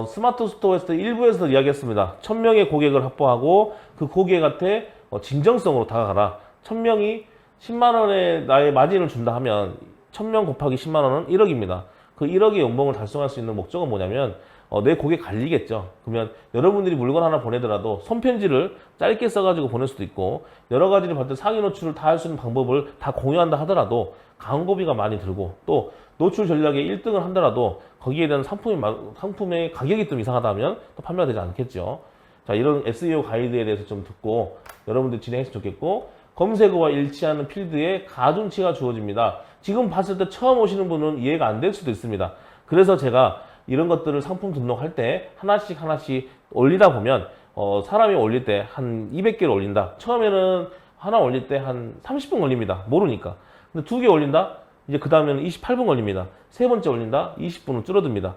스마트 스토어에서 일부에서 이야기했습니다. 1000명의 고객을 확보하고 그 고객한테 진정성으로 다가가라. 1000명이 10만원의 나의 마진을 준다 하면 1000명 곱하기 10만원은 1억입니다. 그 1억의 연봉을 달성할 수 있는 목적은 뭐냐면 내 고객 관리겠죠. 그러면 여러분들이 물건 하나 보내더라도 손편지를 짧게 써가지고 보낼 수도 있고, 여러 가지를 봤을 때 상위 노출을 다 할 수 있는 방법을 다 공유한다 하더라도 광고비가 많이 들고, 또 노출 전략에 1등을 한다라도 거기에 대한 상품의 가격이 좀 이상하다 하면 또 판매가 되지 않겠죠. 자, 이런 SEO 가이드에 대해서 좀 듣고 여러분들 진행했으면 좋겠고, 검색어와 일치하는 필드에 가중치가 주어집니다. 지금 봤을 때 처음 오시는 분은 이해가 안 될 수도 있습니다. 그래서 제가 이런 것들을 상품 등록할 때 하나씩 올리다 보면 사람이 올릴 때 한 200개를 올린다. 처음에는 하나 올릴 때 한 30분 걸립니다. 모르니까. 근데 2개 올린다? 이제 그 다음에는 28분 걸립니다. 세 번째 올린다? 20분은 줄어듭니다.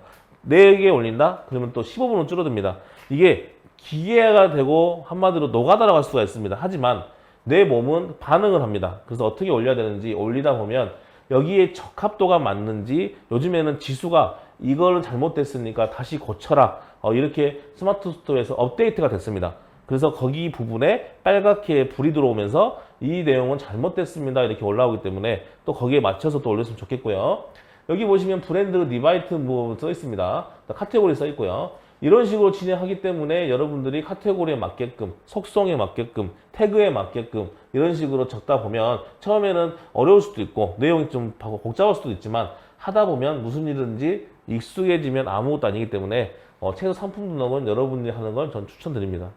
4개 올린다? 그러면 또 15분은 줄어듭니다. 이게 기계가 되고 한마디로 노가다라고 할 수가 있습니다. 하지만 내 몸은 반응을 합니다. 그래서 어떻게 올려야 되는지 올리다 보면 여기에 적합도가 맞는지, 요즘에는 지수가 이거는 잘못됐으니까 다시 고쳐라, 이렇게 스마트 스토어에서 업데이트가 됐습니다. 그래서 거기 부분에 빨갛게 불이 들어오면서 이 내용은 잘못됐습니다 이렇게 올라오기 때문에 또 거기에 맞춰서 또 올렸으면 좋겠고요. 여기 보시면 브랜드 리바이트 뭐 써 있습니다. 카테고리 써 있고요. 이런 식으로 진행하기 때문에 여러분들이 카테고리에 맞게끔, 속성에 맞게끔, 태그에 맞게끔 이런 식으로 적다 보면 처음에는 어려울 수도 있고 내용이 좀 복잡할 수도 있지만, 하다 보면 무슨 일이든지 익숙해지면 아무것도 아니기 때문에 최소 상품 등록은 여러분들이 하는 걸 전 추천드립니다.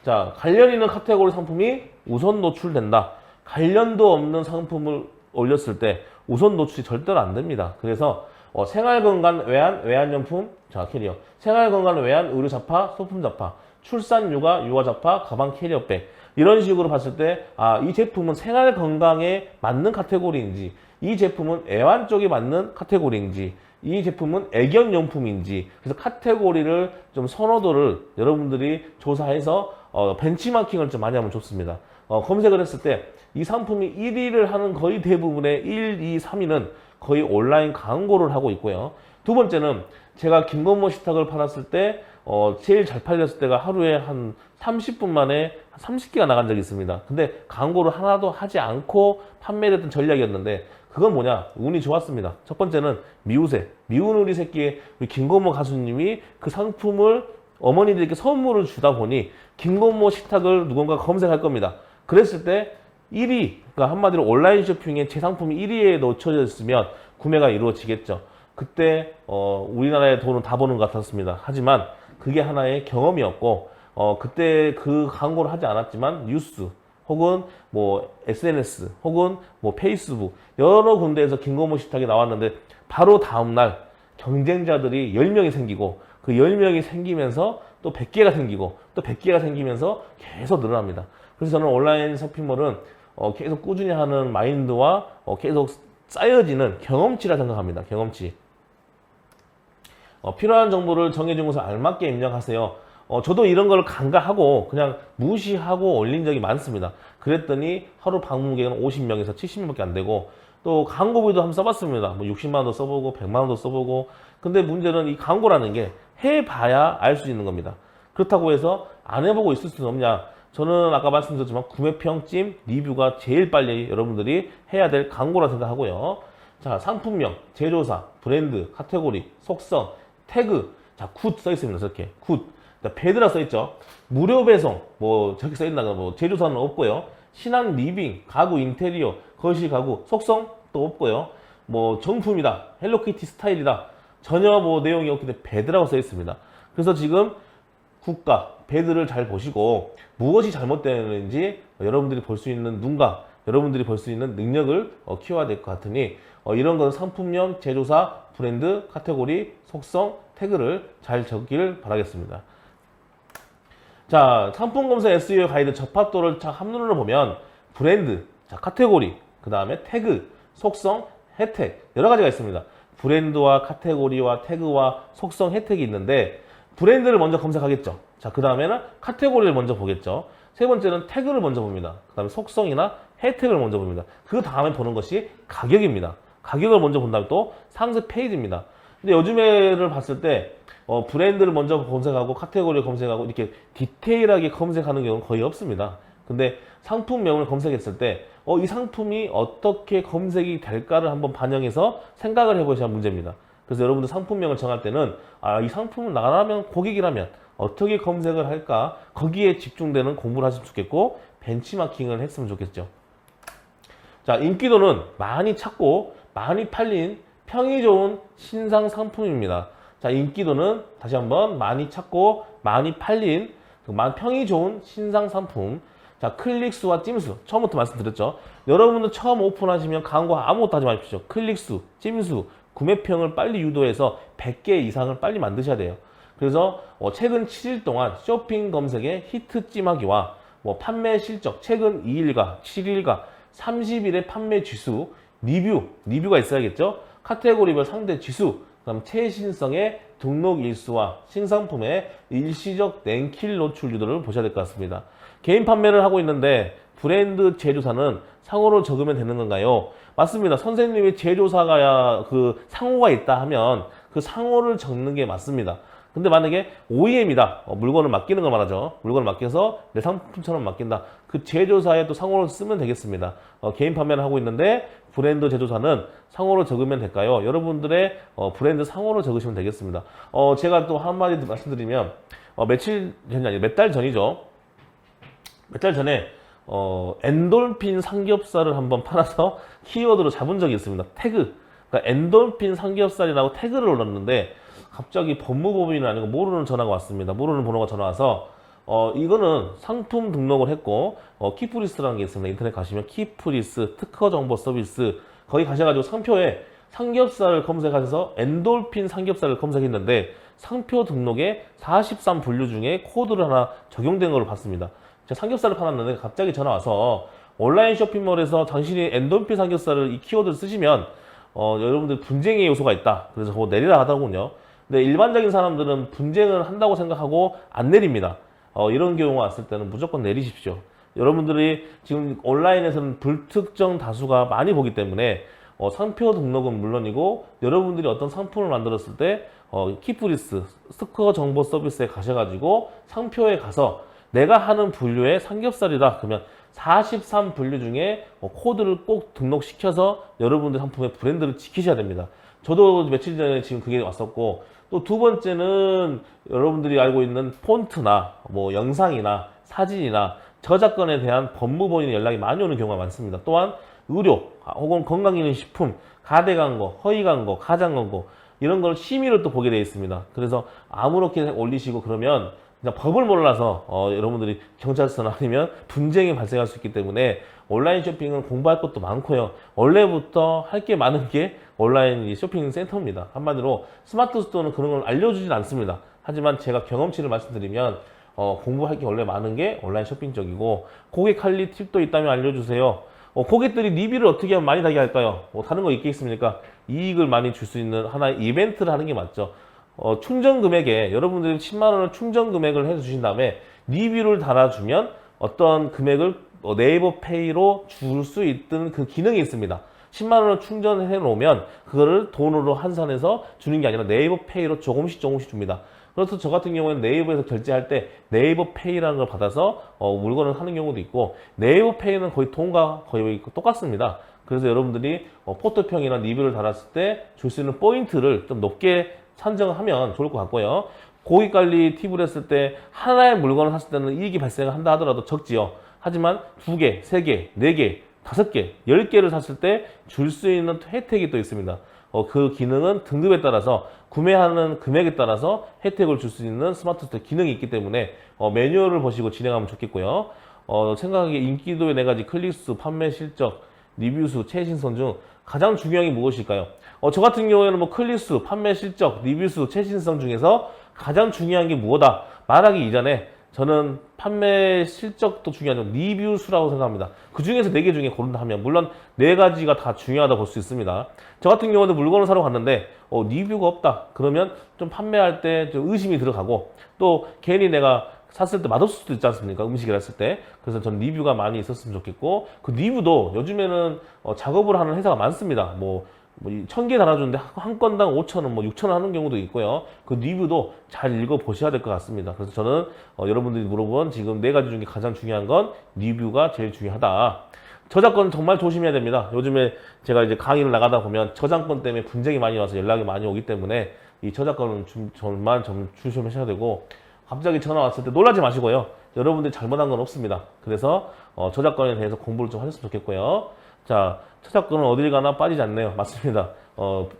자, 관련 있는 카테고리 상품이 우선 노출된다. 관련도 없는 상품을 올렸을 때 우선 노출이 절대로 안 됩니다. 그래서 생활건강 외환용품, 자, 캐리어, 생활건강 외환 의류 잡화, 소품 잡화, 출산 육아 육아 잡화, 가방 캐리어백, 이런 식으로 봤을 때 이 제품은 생활건강에 맞는 카테고리인지, 이 제품은 애완 쪽에 맞는 카테고리인지, 이 제품은 애견용품인지, 그래서 카테고리를 좀 선호도를 여러분들이 조사해서 벤치마킹을 좀 많이 하면 좋습니다. 검색을 했을 때 이 상품이 1위를 하는 거의 대부분의 1, 2, 3위는 거의 온라인 광고를 하고 있고요. 두 번째는 제가 김건모 식탁을 팔았을 때 제일 잘 팔렸을 때가 하루에 한 30분 만에 30개가 나간 적이 있습니다. 근데 광고를 하나도 하지 않고 판매했던 전략이었는데, 그건 뭐냐? 운이 좋았습니다. 첫 번째는 미우새, 미운 우리 새끼의 우리 김건모 가수님이 그 상품을 어머니들에게 선물을 주다 보니 김건모 식탁을 누군가 검색할 겁니다. 그랬을 때 1위, 그러니까 한마디로 온라인 쇼핑에 제 상품이 1위에 놓쳐졌으면 구매가 이루어지겠죠. 그때 우리나라의 돈은 다 버는 것 같았습니다. 하지만 그게 하나의 경험이었고, 그때 그 광고를 하지 않았지만 뉴스 혹은 뭐 SNS 혹은 뭐 페이스북 여러 군데에서 김건모 식탁이 나왔는데, 바로 다음날 경쟁자들이 10명이 생기고, 그 10명이 생기면서 또 100개가 생기고 또 100개가 생기면서 계속 늘어납니다. 그래서 저는 온라인 쇼핑몰은 계속 꾸준히 하는 마인드와 계속 쌓여지는 경험치라 생각합니다. 경험치. 필요한 정보를 정해준 곳에 알맞게 입력하세요. 저도 이런 걸 간과하고 그냥 무시하고 올린 적이 많습니다. 그랬더니 하루 방문객은 50명에서 70명밖에 안 되고, 또 광고비도 한번 써봤습니다. 뭐 60만 원도 써보고 100만 원도 써보고. 근데 문제는 이 광고라는 게 해봐야 알 수 있는 겁니다. 그렇다고 해서 안 해보고 있을 수는 없냐? 저는 아까 말씀드렸지만 구매평,찜, 리뷰가 제일 빨리 여러분들이 해야 될 광고라 생각하고요. 자, 상품명, 제조사, 브랜드, 카테고리, 속성, 태그, 자, 굿 써 있습니다. 이렇게 굿. 배드라 써 있죠. 무료 배송, 뭐 저렇게 써 있나, 뭐 제조사는 없고요. 신한 리빙, 가구 인테리어, 거실 가구, 속성 또 없고요. 뭐 정품이다, 헬로키티 스타일이다, 전혀 뭐 내용이 없기 때문에 배드라고 써 있습니다. 그래서 지금 국가 배드를 잘 보시고 무엇이 잘못되는지 여러분들이 볼 수 있는 눈과 여러분들이 볼 수 있는 능력을 키워야 될 것 같으니 이런 건 상품명, 제조사, 브랜드, 카테고리, 속성, 태그를 잘 적기를 바라겠습니다. 자, 상품 검색 SEO 가이드 접합도를 한눈으로 보면 브랜드, 자, 카테고리, 그 다음에 태그, 속성, 혜택 여러 가지가 있습니다. 브랜드와 카테고리와 태그와 속성, 혜택이 있는데 브랜드를 먼저 검색하겠죠. 자, 그 다음에는 카테고리를 먼저 보겠죠. 세 번째는 태그를 먼저 봅니다. 그 다음에 속성이나 혜택을 먼저 봅니다. 그 다음에 보는 것이 가격입니다. 가격을 먼저 본 다음에 또 상세 페이지입니다. 근데 요즘에를 봤을 때 브랜드를 먼저 검색하고 카테고리를 검색하고 이렇게 디테일하게 검색하는 경우는 거의 없습니다. 근데 상품명을 검색했을 때 이 상품이 어떻게 검색이 될까를 한번 반영해서 생각을 해보셔야 문제입니다. 그래서 여러분들 상품명을 정할 때는 이 상품을 나라면 고객이라면 어떻게 검색을 할까 거기에 집중되는 공부를 하시면 좋겠고 벤치마킹을 했으면 좋겠죠. 자, 인기도는 많이 찾고 많이 팔린 평이 좋은 신상 상품입니다. 자, 인기도는 다시 한번 많이 찾고 많이 팔린 평이 좋은 신상 상품. 자, 클릭수와 찜수 처음부터 말씀드렸죠. 여러분들 처음 오픈하시면 광고 아무것도 하지 마십시오. 클릭수, 찜수, 구매평을 빨리 유도해서 100개 이상을 빨리 만드셔야 돼요. 그래서 최근 7일 동안 쇼핑 검색의 히트 찜하기와 판매 실적 최근 2일과 7일과 30일의 판매 지수, 리뷰가 있어야겠죠. 카테고리별 상대 지수, 그다음 최신성의 등록 일수와 신상품의 일시적 냉킬 노출 유도를 보셔야 될 것 같습니다. 개인 판매를 하고 있는데 브랜드 제조사는 상호로 적으면 되는 건가요? 맞습니다. 선생님이 제조사가 그 상호가 있다 하면 그 상호를 적는 게 맞습니다. 근데 만약에 OEM이다. 물건을 맡기는 걸 말하죠. 물건을 맡겨서 내 상품처럼 맡긴다. 그 제조사에 또 상호를 쓰면 되겠습니다. 개인 판매를 하고 있는데 브랜드 제조사는 상호를 적으면 될까요? 여러분들의 브랜드 상호를 적으시면 되겠습니다. 제가 또 한마디 말씀드리면 며칠 전이 아니라 몇 달 전이죠. 몇 달 전에 엔돌핀 삼겹살을 한번 팔아서 키워드로 잡은 적이 있습니다. 태그. 그러니까 엔돌핀 삼겹살이라고 태그를 올렸는데 갑자기 법무법인이 아니고 모르는 전화가 왔습니다. 모르는 번호가 전화 와서 이거는 상품 등록을 했고 키프리스라는 게 있습니다. 인터넷 가시면 키프리스 특허 정보 서비스 거기 가셔가지고 상표에 삼겹살을 검색하셔서 엔돌핀 삼겹살을 검색했는데 상표 등록에 43분류 중에 코드를 하나 적용된 걸 봤습니다. 제가 삼겹살을 팔았는데 갑자기 전화 와서 온라인 쇼핑몰에서 당신이 엔돌핀 삼겹살을 이 키워드를 쓰시면 여러분들 분쟁의 요소가 있다. 그래서 그거 내리라 하더군요. 근데 일반적인 사람들은 분쟁을 한다고 생각하고 안 내립니다. 이런 경우가 왔을 때는 무조건 내리십시오. 여러분들이 지금 온라인에서는 불특정 다수가 많이 보기 때문에 상표 등록은 물론이고 여러분들이 어떤 상품을 만들었을 때 키프리스 특허 정보 서비스에 가셔가지고 상표에 가서 내가 하는 분류의 삼겹살이다 그러면 43분류 중에 코드를 꼭 등록시켜서 여러분들 상품의 브랜드를 지키셔야 됩니다. 저도 며칠 전에 지금 그게 왔었고 또 두 번째는 여러분들이 알고 있는 폰트나 영상이나 사진이나 저작권에 대한 법무법인 연락이 많이 오는 경우가 많습니다. 또한 의료 혹은 건강기능식품, 가대 광고, 허위 광고, 가장 광고 이런 걸 심의를 또 보게 되어 있습니다. 그래서 아무렇게 올리시고 그러면 그냥 법을 몰라서 여러분들이 경찰서나 아니면 분쟁이 발생할 수 있기 때문에 온라인 쇼핑은 공부할 것도 많고요. 원래부터 할 게 많은 게 온라인 쇼핑 센터입니다. 한마디로 스마트 스토어는 그런 걸 알려주진 않습니다. 하지만 제가 경험치를 말씀드리면 공부할 게 원래 많은 게 온라인 쇼핑 쪽이고 고객 관리 팁도 있다면 알려주세요. 고객들이 리뷰를 어떻게 하면 많이 달게 할까요? 다른 거 있겠습니까? 이익을 많이 줄 수 있는 하나의 이벤트를 하는 게 맞죠. 충전 금액에 여러분들이 10만원을 충전 금액을 해주신 다음에 리뷰를 달아주면 어떤 금액을 네이버 페이로 줄 수 있는 그 기능이 있습니다. 10만원을 충전해 놓으면 그거를 돈으로 환산해서 주는 게 아니라 네이버 페이로 조금씩 줍니다. 그래서 저 같은 경우에는 네이버에서 결제할 때 네이버 페이라는 걸 받아서 물건을 하는 경우도 있고 네이버 페이는 거의 돈과 거의 똑같습니다. 그래서 여러분들이 포토평이나 리뷰를 달았을 때 줄 수 있는 포인트를 좀 높게 산정하면 좋을 것 같고요. 고객관리 팁을 했을 때 하나의 물건을 샀을 때는 이익이 발생한다 하더라도 적지요. 하지만 2개, 3개, 4개, 5개, 10개를 샀을 때 줄 수 있는 혜택이 또 있습니다. 그 기능은 등급에 따라서 구매하는 금액에 따라서 혜택을 줄 수 있는 스마트 스토어 기능이 있기 때문에 매뉴얼을 보시고 진행하면 좋겠고요. 생각하기에 인기도의 4가지 클릭수, 판매 실적, 리뷰수, 최신성 중 가장 중요한 게 무엇일까요? 저 같은 경우에는 뭐 클릭수, 판매 실적, 리뷰수, 최신성 중에서 가장 중요한 게 무엇이다 말하기 이전에 저는 판매 실적도 중요하지만 리뷰수라고 생각합니다. 그 중에서 4개 중에 고른다 하면 물론 4가지가 다 중요하다 볼 수 있습니다. 저 같은 경우도 물건을 사러 갔는데 리뷰가 없다 그러면 좀 판매할 때 좀 의심이 들어가고 또 괜히 내가 샀을 때 맛없을 수도 있지 않습니까? 음식을 했을 때. 그래서 전 리뷰가 많이 있었으면 좋겠고 그 리뷰도 요즘에는 작업을 하는 회사가 많습니다. 뭐 1000개 달아주는데 한 건당 5,000원, 뭐 6,000원 하는 경우도 있고요. 그 리뷰도 잘 읽어보셔야 될 것 같습니다. 그래서 저는 여러분들이 물어본 지금 4가지 중에 가장 중요한 건 리뷰가 제일 중요하다. 저작권 정말 조심해야 됩니다. 요즘에 제가 이제 강의를 나가다 보면 저작권 때문에 분쟁이 많이 와서 연락이 많이 오기 때문에 이 저작권은 정말 좀 조심하셔야 되고 갑자기 전화 왔을 때 놀라지 마시고요. 여러분들이 잘못한 건 없습니다. 그래서 저작권에 대해서 공부를 좀 하셨으면 좋겠고요. 자, 저작권은 어딜 가나 빠지지 않네요. 맞습니다.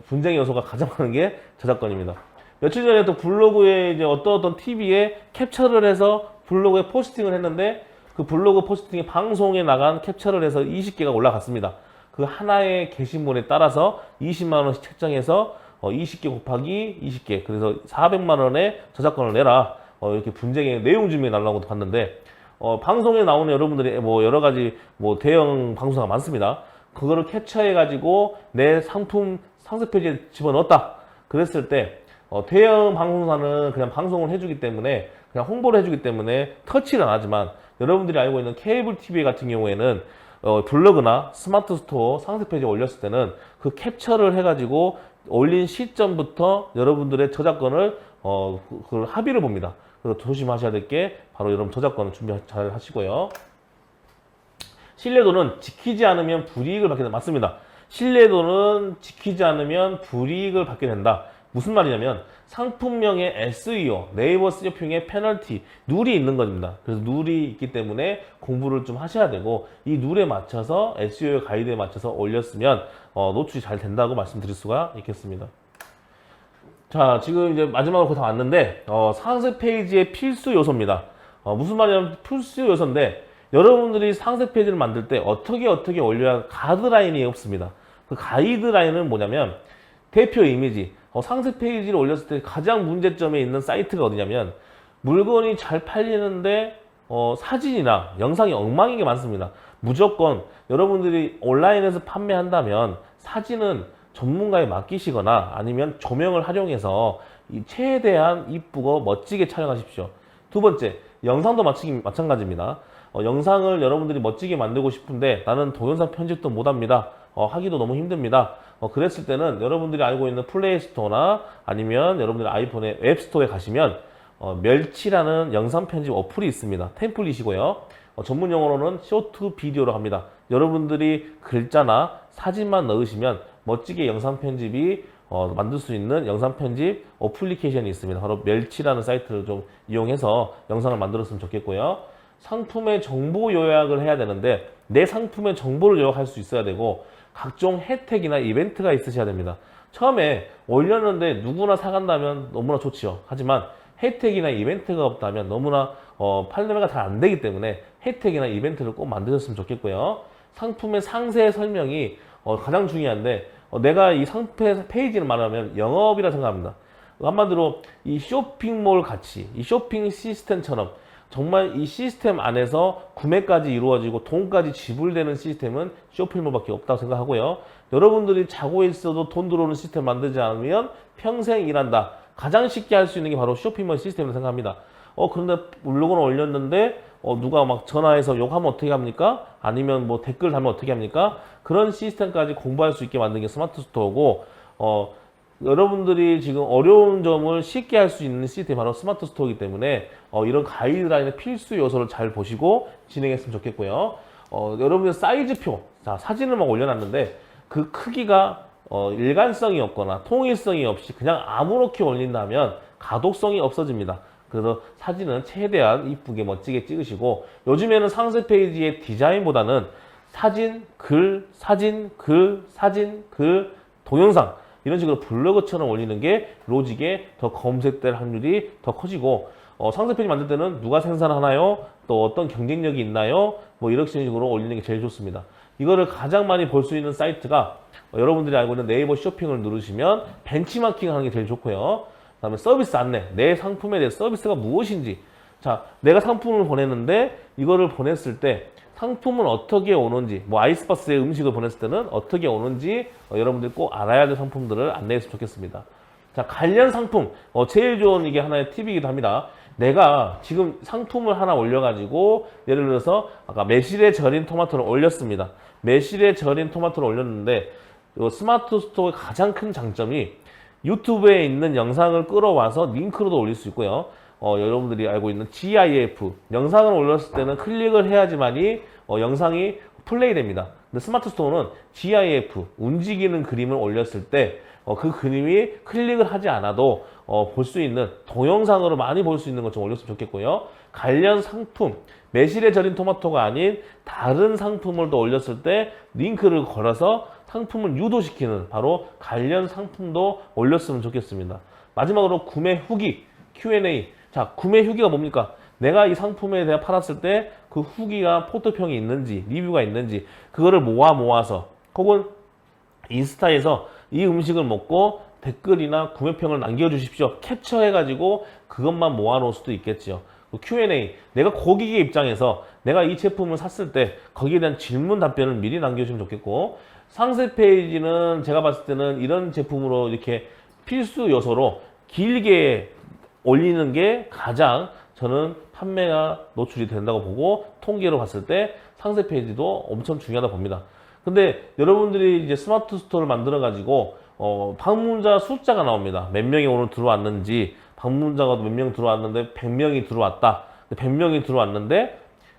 분쟁의 요소가 가장 많은 게 저작권입니다. 며칠 전에 또 블로그에 이제 어떤 TV에 캡처를 해서 블로그에 포스팅을 했는데 그 블로그 포스팅이 방송에 나간 캡처를 해서 20개가 올라갔습니다. 그 하나의 게시물에 따라서 20만 원씩 책정해서 20개 곱하기 20개 그래서 400만 원의 저작권을 내라. 이렇게 분쟁의 내용 증명이 날라온 것도 봤는데 방송에 나오는 여러분들이 뭐 여러 가지 뭐 대형 방송사가 많습니다. 그거를 캡처해 가지고 내 상품 상세 페이지에 집어넣었다. 그랬을 때 대형 방송사는 그냥 방송을 해주기 때문에 그냥 홍보를 해주기 때문에 터치를 안 하지만 여러분들이 알고 있는 케이블 TV 같은 경우에는 블로그나 스마트 스토어 상세 페이지에 올렸을 때는 그 캡처를 해가지고 올린 시점부터 여러분들의 저작권을 그걸 합의를 봅니다. 그래서 조심하셔야 될 게 바로 여러분 저작권을 준비 잘 하시고요. 신뢰도는 지키지 않으면 불이익을 받게 된다. 맞습니다. 신뢰도는 지키지 않으면 불이익을 받게 된다. 무슨 말이냐면 상품명의 SEO, 네이버 서핑의 페널티, 룰이 있는 겁니다. 그래서 룰이 있기 때문에 공부를 좀 하셔야 되고 이 룰에 맞춰서 SEO 가이드에 맞춰서 올렸으면 노출이 잘 된다고 말씀드릴 수가 있겠습니다. 자, 지금 이제 마지막으로 다 왔는데 상세 페이지의 필수 요소입니다. 무슨 말이냐면 필수 요소인데 여러분들이 상세 페이지를 만들 때 어떻게 올려야 가이드라인이 없습니다. 그 가이드라인은 뭐냐면 대표 이미지, 상세 페이지를 올렸을 때 가장 문제점에 있는 사이트가 어디냐면 물건이 잘 팔리는데 사진이나 영상이 엉망인 게 많습니다. 무조건 여러분들이 온라인에서 판매한다면 사진은 전문가에 맡기시거나 아니면 조명을 활용해서 최대한 이쁘고 멋지게 촬영하십시오. 두 번째, 영상도 마찬가지입니다. 영상을 여러분들이 멋지게 만들고 싶은데 나는 동영상 편집도 못합니다. 하기도 너무 힘듭니다. 그랬을 때는 여러분들이 알고 있는 플레이스토어나 아니면 여러분들 아이폰의 앱스토어에 가시면 멸치라는 영상 편집 어플이 있습니다. 템플릿이고요. 전문 용어로는 쇼트 비디오로 합니다. 여러분들이 글자나 사진만 넣으시면 멋지게 영상 편집이 만들 수 있는 영상 편집 어플리케이션이 있습니다. 바로 멸치라는 사이트를 좀 이용해서 영상을 만들었으면 좋겠고요. 상품의 정보 요약을 해야 되는데 내 상품의 정보를 요약할 수 있어야 되고 각종 혜택이나 이벤트가 있으셔야 됩니다. 처음에 올렸는데 누구나 사간다면 너무나 좋지요. 하지만 혜택이나 이벤트가 없다면 너무나 판매가 잘 안 되기 때문에 혜택이나 이벤트를 꼭 만드셨으면 좋겠고요. 상품의 상세 설명이 가장 중요한데 내가 이 상품 페이지를 말하면 영업이라 생각합니다. 한마디로 이 쇼핑몰 같이 이 쇼핑 시스템처럼 정말 이 시스템 안에서 구매까지 이루어지고 돈까지 지불되는 시스템은 쇼핑몰밖에 없다고 생각하고요. 여러분들이 자고 있어도 돈 들어오는 시스템 만들지 않으면 평생 일한다. 가장 쉽게 할 수 있는 게 바로 쇼핑몰 시스템이라고 생각합니다. 그런데 블로그를 올렸는데 누가 막 전화해서 욕하면 어떻게 합니까? 아니면 뭐 댓글 달면 어떻게 합니까? 그런 시스템까지 공부할 수 있게 만든 게 스마트 스토어고 여러분들이 지금 어려운 점을 쉽게 할 수 있는 시스템이 바로 스마트 스토어이기 때문에 이런 가이드라인의 필수 요소를 잘 보시고 진행했으면 좋겠고요. 여러분들 사이즈표, 자, 사진을 막 올려놨는데 그 크기가 일관성이 없거나 통일성이 없이 그냥 아무렇게 올린다면 가독성이 없어집니다. 그래서 사진은 최대한 이쁘게 멋지게 찍으시고 요즘에는 상세 페이지의 디자인보다는 사진, 글, 사진, 글, 사진, 글, 동영상 이런 식으로 블로그처럼 올리는 게 로직에 더 검색될 확률이 더 커지고 상세 페이지 만들 때는 누가 생산하나요? 또 어떤 경쟁력이 있나요? 뭐 이런 식으로 올리는 게 제일 좋습니다. 이거를 가장 많이 볼 수 있는 사이트가 여러분들이 알고 있는 네이버 쇼핑을 누르시면 벤치마킹 하는 게 제일 좋고요. 그다음에 서비스 안내, 내 상품에 대해 서비스가 무엇인지. 자, 내가 상품을 보냈는데 이거를 보냈을 때 상품은 어떻게 오는지, 뭐 아이스박스에 음식을 보냈을 때는 어떻게 오는지 여러분들이 꼭 알아야 될 상품들을 안내했으면 좋겠습니다. 자, 관련 상품, 제일 좋은 이게 하나의 팁이기도 합니다. 내가 지금 상품을 하나 올려가지고 예를 들어서 아까 매실에 절인 토마토를 올렸습니다. 매실에 절인 토마토를 올렸는데 스마트 스토어의 가장 큰 장점이 유튜브에 있는 영상을 끌어와서 링크로도 올릴 수 있고요. 여러분들이 알고 있는 GIF 영상을 올렸을 때는 클릭을 해야지만이 영상이 플레이 됩니다. 근데 스마트 스토어는 GIF 움직이는 그림을 올렸을 때 그 그림이 클릭을 하지 않아도 볼 수 있는 동영상으로 많이 볼 수 있는 것 좀 올렸으면 좋겠고요. 관련 상품 매실에 절인 토마토가 아닌 다른 상품을 또 올렸을 때 링크를 걸어서 상품을 유도시키는 바로 관련 상품도 올렸으면 좋겠습니다. 마지막으로 구매 후기 Q&A. 자, 구매 후기가 뭡니까? 내가 이 상품에 대해 팔았을 때 그 후기가 포토평이 있는지 리뷰가 있는지 그거를 모아서 혹은 인스타에서 이 음식을 먹고 댓글이나 구매평을 남겨주십시오. 캡처해가지고 그것만 모아놓을 수도 있겠죠. Q&A, 내가 고객의 입장에서 내가 이 제품을 샀을 때 거기에 대한 질문 답변을 미리 남겨주시면 좋겠고, 상세 페이지는 제가 봤을 때는 이런 제품으로 이렇게 필수 요소로 길게 올리는 게 가장 저는 판매가 노출이 된다고 보고, 통계로 봤을 때 상세 페이지도 엄청 중요하다 봅니다. 근데 여러분들이 이제 스마트 스토어를 만들어 가지고 방문자 숫자가 나옵니다. 몇 명이 오늘 들어왔는지, 방문자가 몇 명 들어왔는데 100명이 들어왔다. 100명이 들어왔는데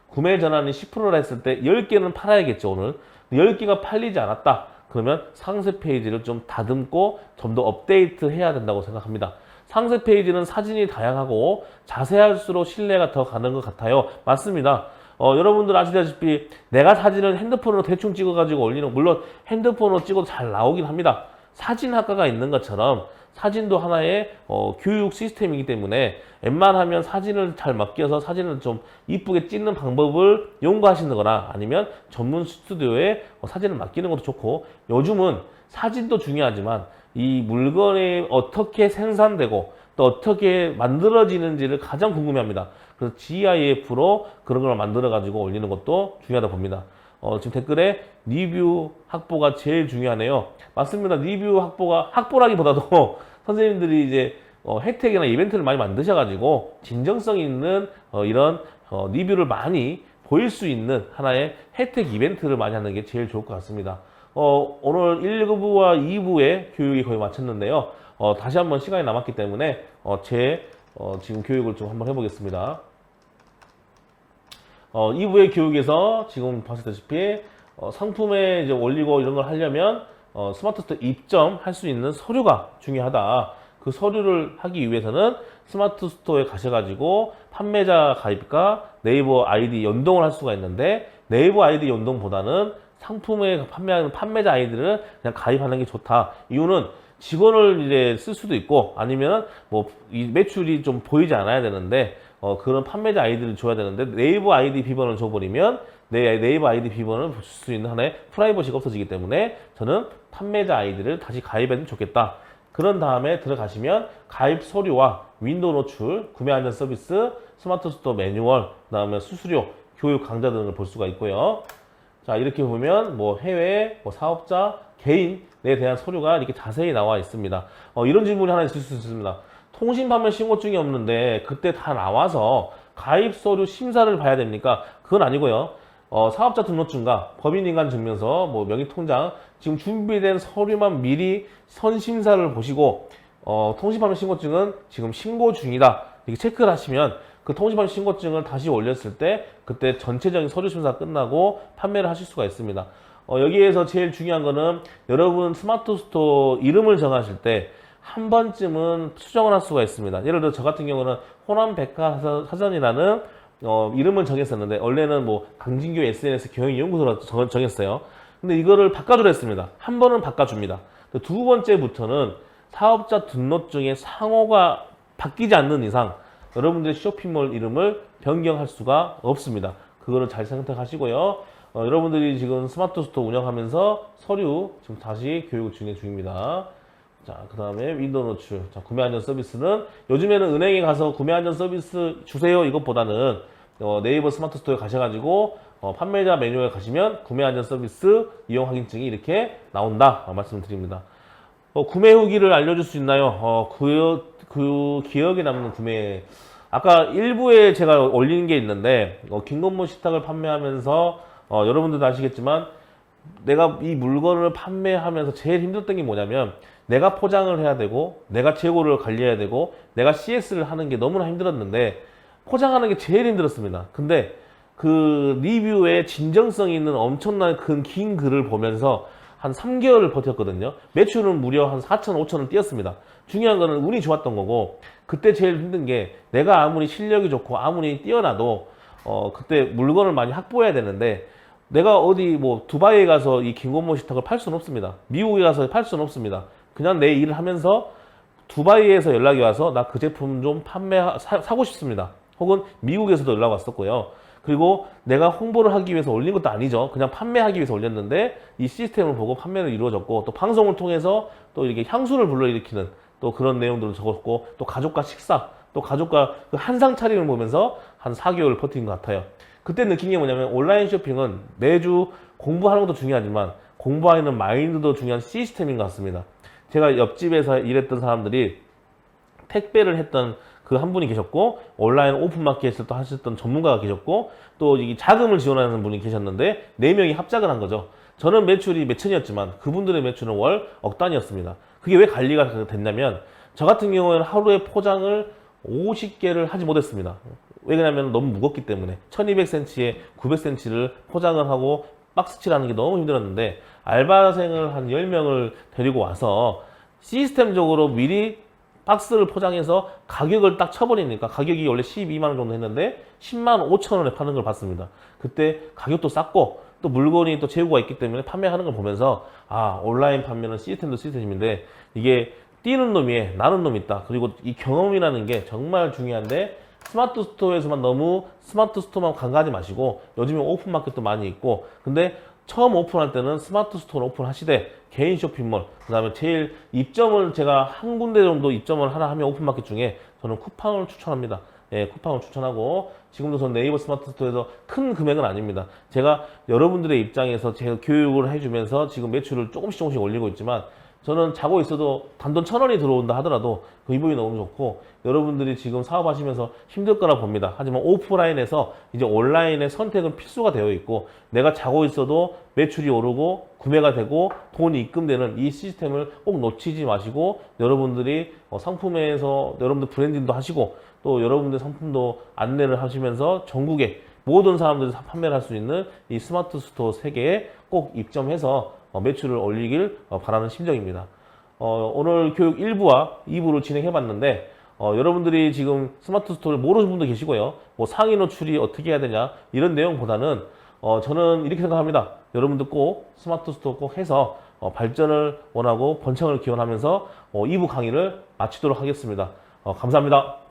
구매 전환이 10%라 했을 때 10개는 팔아야겠죠, 오늘. 10개가 팔리지 않았다. 그러면 상세 페이지를 좀 다듬고 좀 더 업데이트 해야 된다고 생각합니다. 상세 페이지는 사진이 다양하고 자세할수록 신뢰가 더 가는 것 같아요. 맞습니다. 여러분들 아시다시피 내가 사진을 핸드폰으로 대충 찍어가지고 올리는, 물론 핸드폰으로 찍어도 잘 나오긴 합니다. 사진학과가 있는 것처럼 사진도 하나의 교육 시스템이기 때문에 웬만하면 사진을 잘 맡겨서 사진을 좀 이쁘게 찍는 방법을 연구하시는 거나 아니면 전문 스튜디오에 사진을 맡기는 것도 좋고, 요즘은 사진도 중요하지만 이 물건이 어떻게 생산되고 또 어떻게 만들어지는지를 가장 궁금해합니다. 그래서 GIF로 그런 걸 만들어 가지고 올리는 것도 중요하다 봅니다. 지금 댓글에 리뷰 확보가 제일 중요하네요. 맞습니다. 리뷰 확보라기보다도 선생님들이 이제 혜택이나 이벤트를 많이 만드셔가지고 진정성 있는 이런 리뷰를 많이 보일 수 있는 하나의 혜택 이벤트를 많이 하는 게 제일 좋을 것 같습니다. 오늘 1부와 2부의 교육이 거의 마쳤는데요. 다시 한번 시간이 남았기 때문에 지금 교육을 좀 한번 해보겠습니다. 2부의 교육에서 지금 보셨다시피 상품에 이제 올리고 이런 걸 하려면 스마트 스토어 입점할 수 있는 서류가 중요하다. 그 서류를 하기 위해서는 스마트 스토어에 가셔가지고 판매자 가입과 네이버 아이디 연동을 할 수가 있는데, 네이버 아이디 연동보다는 상품에 판매하는 판매자 아이디를 그냥 가입하는 게 좋다. 이유는 직원을 이제 쓸 수도 있고, 아니면 뭐 이 매출이 좀 보이지 않아야 되는데 그런 판매자 아이디를 줘야 되는데, 네이버 아이디 비번을 줘버리면 네이버 아이디 비번을 줄 수 있는 하나의 프라이버시가 없어지기 때문에 저는 판매자 아이디를 다시 가입해도 좋겠다. 그런 다음에 들어가시면 가입 서류와 윈도우 노출, 구매 안전 서비스, 스마트 스토어 매뉴얼, 그다음에 수수료, 교육 강좌 등을 볼 수가 있고요. 자, 이렇게 보면 뭐 해외, 뭐 사업자, 개인에 대한 서류가 이렇게 자세히 나와 있습니다. 이런 질문이 하나 있을 수 있습니다. 통신 판매 신고증이 없는데 그때 다 나와서 가입 서류 심사를 봐야 됩니까? 그건 아니고요. 사업자 등록증과 법인인간증명서, 뭐 명의통장, 지금 준비된 서류만 미리 선심사를 보시고 통신판매 신고증은 지금 신고 중이다 이렇게 체크를 하시면 그 통신판매 신고증을 다시 올렸을 때 그때 전체적인 서류 심사가 끝나고 판매를 하실 수가 있습니다. 여기에서 제일 중요한 거는 여러분 스마트 스토어 이름을 정하실 때 한 번쯤은 수정을 할 수가 있습니다. 예를 들어 저 같은 경우는 호남백화사전이라는 이름을 정했었는데, 원래는 뭐 강진교 SNS 경영연구소라고 정했어요. 근데 이거를 바꿔주려 했습니다. 한 번은 바꿔줍니다. 두 번째부터는 사업자 등록증에 상호가 바뀌지 않는 이상 여러분들의 쇼핑몰 이름을 변경할 수가 없습니다. 그거를 잘 선택하시고요. 여러분들이 지금 스마트 스토어 운영하면서 서류 지금 다시 교육을 진행 중입니다. 자, 그 다음에 윈도우 노출. 자, 구매 안전 서비스는 요즘에는 은행에 가서 구매 안전 서비스 주세요 이것보다는 네이버 스마트 스토어에 가셔가지고 판매자 메뉴에 가시면 구매 안전 서비스 이용 확인증이 이렇게 나온다 말씀드립니다. 구매 후기를 알려줄 수 있나요? 그 기억에 남는 구매. 아까 일부에 제가 올린 게 있는데 김건모 식탁을 판매하면서 여러분들도 아시겠지만 내가 이 물건을 판매하면서 제일 힘들었던 게 뭐냐면 내가 포장을 해야 되고 내가 재고를 관리해야 되고 내가 CS를 하는 게 너무나 힘들었는데 포장하는 게 제일 힘들었습니다. 근데 그 리뷰에 진정성 있는 엄청난 긴 글을 보면서 한 3개월을 버텼거든요. 매출은 무려 한 4천, 5천을 뛰었습니다. 중요한 거는 운이 좋았던 거고 그때 제일 힘든 게 내가 아무리 실력이 좋고 아무리 뛰어나도 그때 물건을 많이 확보해야 되는데 내가 어디 뭐 두바이에 가서 이 김건모 식탁을 팔 수는 없습니다. 미국에 가서 팔 수는 없습니다. 그냥 내 일을 하면서 두바이에서 연락이 와서 나 그 제품 좀 사고 싶습니다. 혹은 미국에서도 연락 왔었고요. 그리고 내가 홍보를 하기 위해서 올린 것도 아니죠. 그냥 판매하기 위해서 올렸는데 이 시스템을 보고 판매를 이루어졌고 또 방송을 통해서 또 이렇게 향수를 불러일으키는 또 그런 내용들을 적었고 또 가족과 식사 또 가족과 그 한상 차림을 보면서 한 4개월 버틴 것 같아요. 그때 느낀 게 뭐냐면 온라인 쇼핑은 매주 공부하는 것도 중요하지만 공부하는 마인드도 중요한 시스템인 것 같습니다. 제가 옆집에서 일했던 사람들이 택배를 했던 그 한 분이 계셨고 온라인 오픈마켓을 또 하셨던 전문가가 계셨고 또 이 자금을 지원하는 분이 계셨는데 4명이 합작을 한 거죠. 저는 매출이 몇천이었지만 그분들의 매출은 월 억 단위였습니다. 그게 왜 관리가 됐냐면 저 같은 경우에는 하루에 포장을 50개를 하지 못했습니다. 왜냐하면 너무 무겁기 때문에 1200cm에 900cm를 포장을 하고 박스칠하는 게 너무 힘들었는데 알바생을 한 10명을 데리고 와서 시스템적으로 미리 박스를 포장해서 가격을 딱 쳐버리니까 가격이 원래 12만 원 정도 했는데 10만 5천 원에 파는 걸 봤습니다. 그때 가격도 쌌고 또 물건이 또 재고가 있기 때문에 판매하는 걸 보면서 아 온라인 판매는 시스템도 시스템인데 이게 뛰는 놈이 나는 놈이 있다. 그리고 이 경험이라는 게 정말 중요한데 스마트 스토어에서만 너무 스마트 스토어만 간과하지 마시고 요즘에 오픈마켓도 많이 있고 근데 처음 오픈할 때는 스마트 스토어를 오픈하시되 개인 쇼핑몰 그 다음에 제일 입점을 제가 한 군데 정도 입점을 하나 하면 오픈마켓 중에 저는 쿠팡을 추천합니다. 예, 쿠팡을 추천하고 지금도 저는 네이버 스마트 스토어에서 큰 금액은 아닙니다. 제가 여러분들의 입장에서 제가 교육을 해주면서 지금 매출을 조금씩 올리고 있지만 저는 자고 있어도 단돈 1,000원이 들어온다 하더라도 그 기분이 너무 좋고 여러분들이 지금 사업하시면서 힘들 거라 봅니다. 하지만 오프라인에서 이제 온라인의 선택은 필수가 되어 있고 내가 자고 있어도 매출이 오르고 구매가 되고 돈이 입금되는 이 시스템을 꼭 놓치지 마시고 여러분들이 상품에서 여러분들 브랜딩도 하시고 또 여러분들 상품도 안내를 하시면서 전국에 모든 사람들이 판매를 할 수 있는 이 스마트 스토어 세계에 꼭 입점해서 매출을 올리길 바라는 심정입니다. 오늘 교육 1부와 2부를 진행해 봤는데 여러분들이 지금 스마트 스토어를 모르는 분도 계시고요. 뭐 상위 노출이 어떻게 해야 되냐 이런 내용보다는 저는 이렇게 생각합니다. 여러분들 꼭 스마트 스토어 꼭 해서 발전을 원하고 번창을 기원하면서 2부 강의를 마치도록 하겠습니다. 감사합니다.